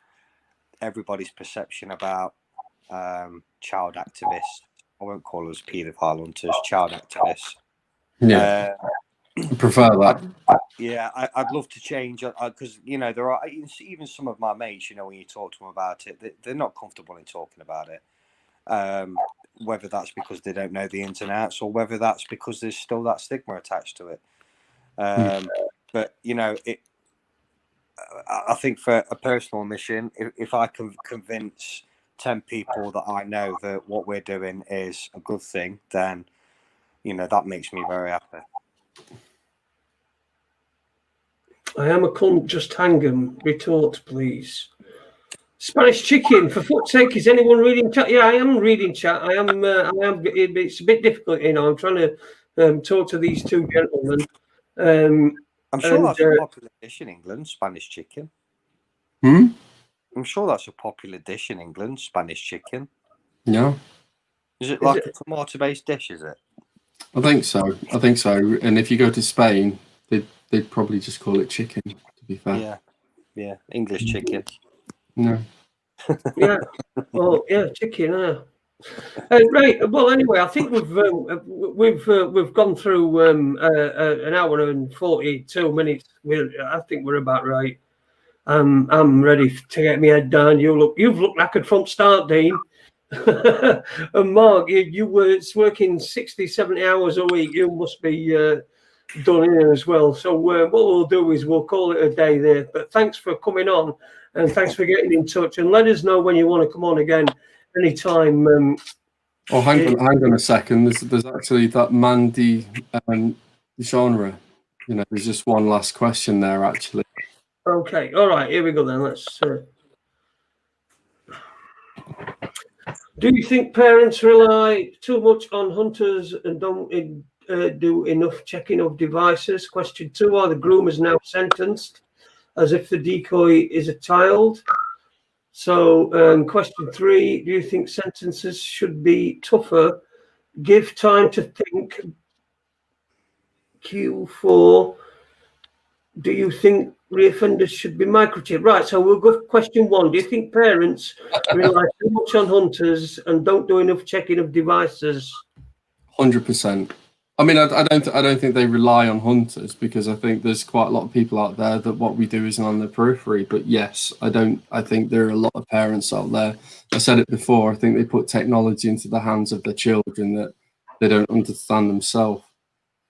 everybody's perception about child activists. I won't call us paedophile hunters, child activists. Yeah, I prefer that. I'd love to change, because you know, there are even some of my mates, you know, when you talk to them about it, they're not comfortable in talking about it. Whether that's because they don't know the ins and outs, or whether that's because there's still that stigma attached to it. But you know, I think for a personal mission, if I can convince 10 people that I know that what we're doing is a good thing, then you know that makes me very happy. I am a cunt, just hang 'em. Retort, please. Spanish chicken, for fuck's sake, is anyone reading chat? Yeah, I am reading chat. I am. It's a bit difficult, you know. I'm trying to talk to these two gentlemen. I'm sure that's a popular dish in England, Spanish chicken. I'm sure that's a popular dish in England, Spanish chicken. Yeah. Is it like a tomato-based dish, is it? I think so. And if you go to Spain, they'd probably just call it chicken, to be fair. Yeah. English chicken. No. Yeah. Well, yeah, chicken. Right. Well, anyway, I think we've gone through an hour and 42 minutes. I think we're about right. I'm ready to get my head down. You've looked like a front start, Dean. And Mark, you were working 60, 70 hours a week. You must be done in as well. So what we'll do is we'll call it a day there. But thanks for coming on, and thanks for getting in touch. And let us know when you want to come on again, anytime. Oh, hang on a second. There's actually that Mandy genre. You know, there's just one last question there, actually. Okay. All right. Here we go then. Let's. Do you think parents rely too much on hunters and don't do enough checking of devices? Question 2, are the groomers now sentenced as if the decoy is a child? So question 3, do you think sentences should be tougher? Give time to think. Q4, do you think reoffenders should be microchipped? Right, so we'll go for question 1. Do you think parents rely too much on hunters and don't do enough checking of devices? 100%. I mean, I don't think they rely on hunters, because I think there's quite a lot of people out there that what we do isn't on the periphery. But yes, I think there are a lot of parents out there. I said it before. I think they put technology into the hands of their children that they don't understand themselves.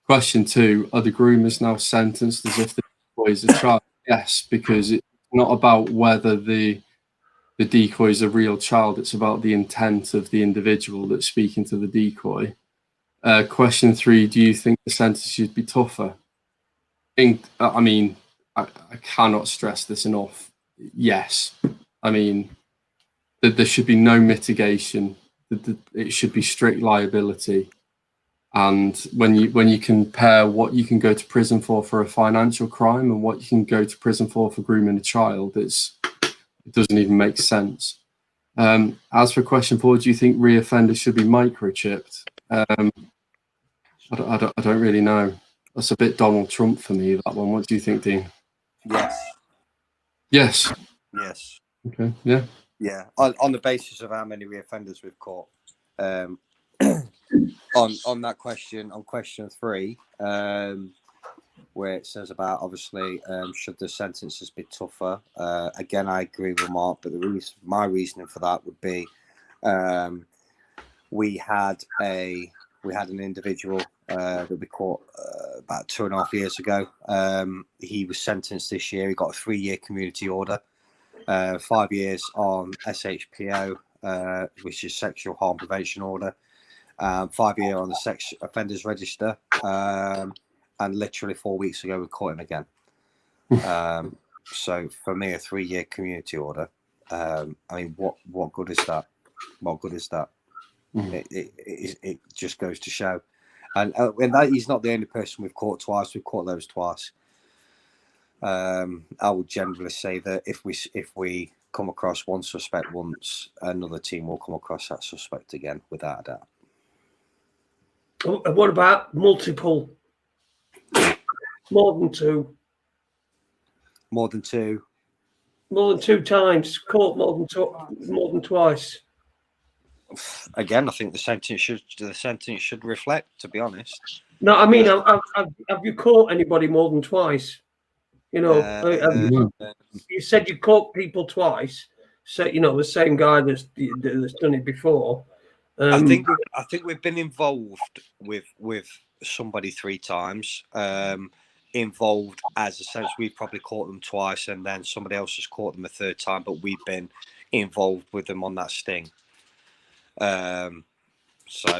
Question 2, are the groomers now sentenced as if the decoy is a child? Yes, because it's not about whether the decoy is a real child. It's about the intent of the individual that's speaking to the decoy. Question 3, do you think the sentence should be tougher? I mean, I cannot stress this enough. Yes. I mean, there should be no mitigation. It should be strict liability. And when you compare what you can go to prison for a financial crime and what you can go to prison for grooming a child, it doesn't even make sense. As for question 4, do you think reoffenders should be microchipped? I don't really know. That's a bit Donald Trump for me, that one. What do you think, Dean? Yes. Yes. Yes. Okay. Yeah. Yeah, on the basis of how many reoffenders we've caught. On that question, on question 3, where it says about obviously should the sentences be tougher? Again, I agree with Mark, but my reasoning for that would be we had an individual that we caught about 2.5 years ago. He was sentenced this year. He got a 3-year community order, 5 years on SHPO, which is sexual harm prevention order, 5 year on the sex offenders register, and literally 4 weeks ago we caught him again. So for me, a 3-year community order. I mean, what good is that? What good is that? It just goes to show, and that he's not the only person we've caught twice. We've caught those twice. I would generally say that if we come across one suspect once, another team will come across that suspect again, without a doubt. What about multiple? More than two? More than two? More than 2 times. Caught more than twice. Again, I think the sentence should reflect, to be honest. No, I mean, have you caught anybody more than twice? You know, you said you caught people twice. So you know the same guy that's done it before. I think we've been involved with somebody 3 times. Involved as a sense we've probably caught them twice, and then somebody else has caught them a 3rd time, but we've been involved with them on that sting. So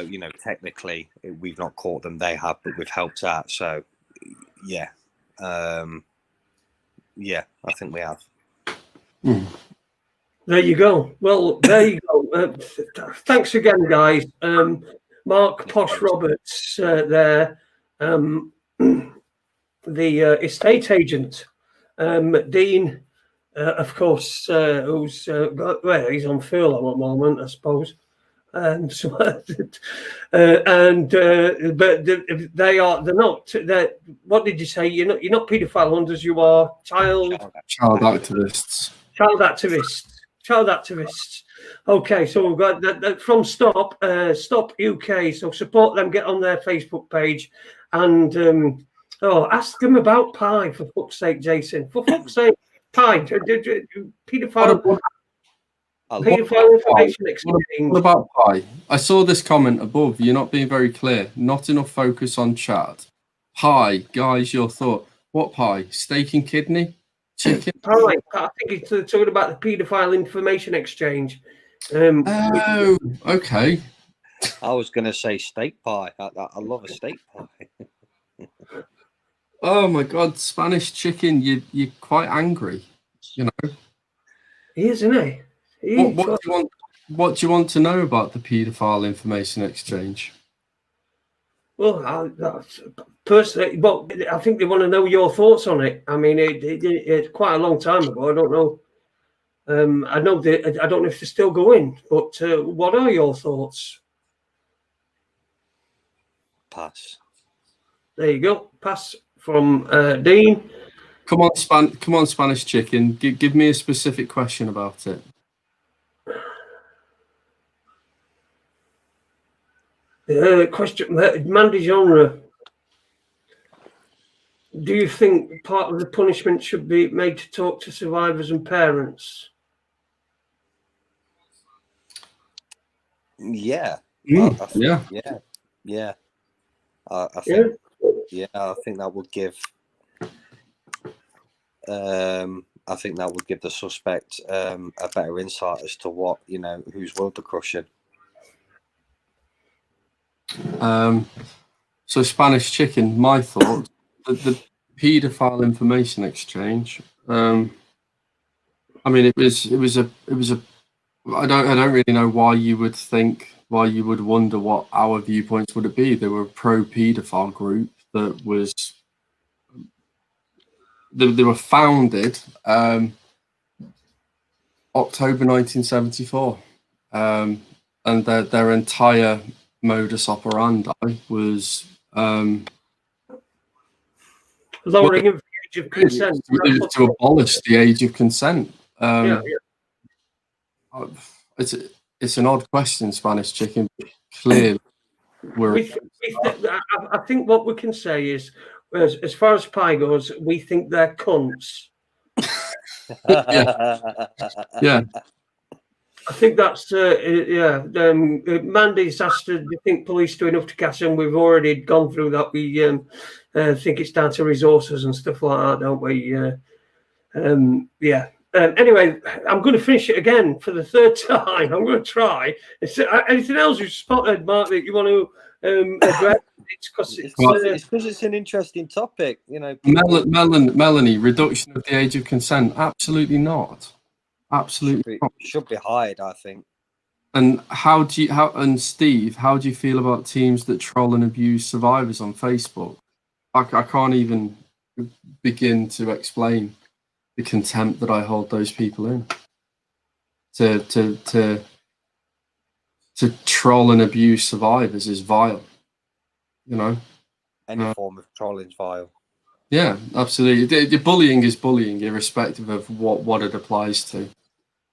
you know, technically we've not caught them, they have, but we've helped out. So yeah, yeah, I think we have. There you go. Well, there you go. Thanks again, guys. Mark Posh Roberts there, the estate agent. Dean, of course, who's well, he's on furlough at the moment, I suppose. But they're not. What did you say? You're not paedophile hunters. You are child activists. Child activists. Okay, so we've got that from S.T.O.P. S.T.O.P UK. So support them. Get on their Facebook page and ask them about pie, for fuck's sake, Jason. For fuck's sake, pie. Paedophile. Paedophile information exchange. What about pie? I saw this comment above. You're not being very clear. Not enough focus on chat. Pie, guys, your thought. What pie? Steak and kidney? Chicken? Pie. I think it's talking about the paedophile information exchange. Oh, okay. I was going to say steak pie. I love a steak pie. Oh my God, Spanish chicken! You're quite angry, you know. He is, isn't he? What do you want to know about the paedophile information exchange? Well, personally, but I think they want to know your thoughts on it. I mean, it's quite a long time ago. I don't know. I know I don't know if they're still going, but what are your thoughts? Pass. There you go. Pass from Dean. Come on, Spanish chicken. Give me a specific question about it. Question, Mandy Genre. Do you think part of the punishment should be made to talk to survivors and parents? Yeah. Yeah. I think that would give. I think that would give the suspect a better insight as to what, you know, whose world they're crushing. So Spanish chicken, my thoughts, the paedophile information exchange. I mean, it was a. I don't really know why you would wonder what our viewpoints would be. They were a pro-paedophile group that was. They were founded October 1974, and their entire modus operandi was lowering of the age of consent. To abolish the age of consent. It's an odd question, Spanish chicken. But clearly, I think what we can say is, as far as pie goes, we think they're cunts. Yeah. I think that's Mandy's asked, do you think police do enough to catch them? We've already gone through that. We think it's down to resources and stuff like that, don't we? Anyway, I'm going to finish it again for the third time. I'm going to try. Anything else you've spotted, Mark, that you want to address? It's because it's an interesting topic, you know. Melanie, reduction of the age of consent? Absolutely not. Absolutely should be hide, I think. And Steve, how do you feel about teams that troll and abuse survivors on Facebook? I can't even begin to explain the contempt that I hold those people in. To troll and abuse survivors is vile. You know, any form of trolling is vile. Yeah, absolutely. The bullying is bullying, irrespective of what it applies to.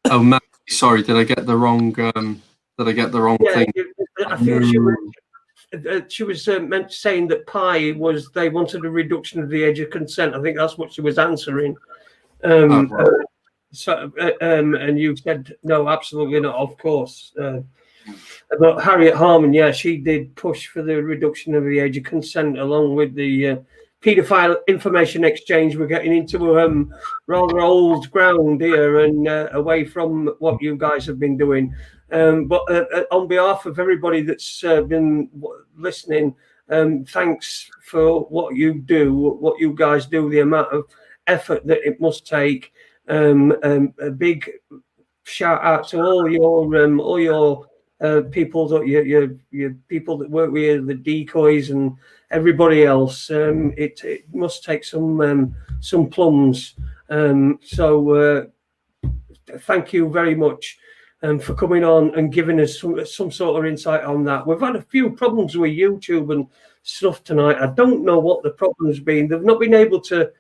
Oh, Matt, sorry, did I get the wrong? Thing? I think she was meant saying that they wanted a reduction of the age of consent. I think that's what she was answering. And you said no, absolutely not. Of course. But Harriet Harman, she did push for the reduction of the age of consent, along with the paedophile information exchange. We're getting into rather old ground here and away from what you guys have been doing. But on behalf of everybody that's been listening, thanks for what you do, what you guys do, the amount of effort that it must take. A big shout out to all your people that your people that work with, the decoys and everybody else. It must take some plums. So thank you very much for coming on and giving us some sort of insight on that. We've had a few problems with YouTube and stuff tonight. I don't know what the problem's been. They've not been able to.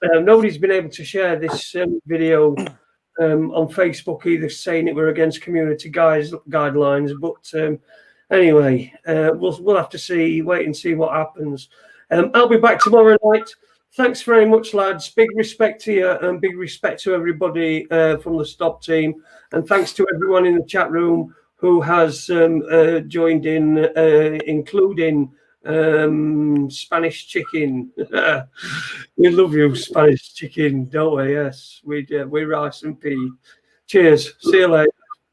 Nobody's been able to share this video on Facebook either, saying it were against community guidelines. But anyway, we'll have to wait and see what happens. I'll be back tomorrow night. Thanks very much, lads. Big respect to you and big respect to everybody from the S.T.O.P team. And thanks to everyone in the chat room who has joined in, including Spanish chicken. We love you, Spanish chicken, don't we? Yes, we rice and pea. Cheers. See you later.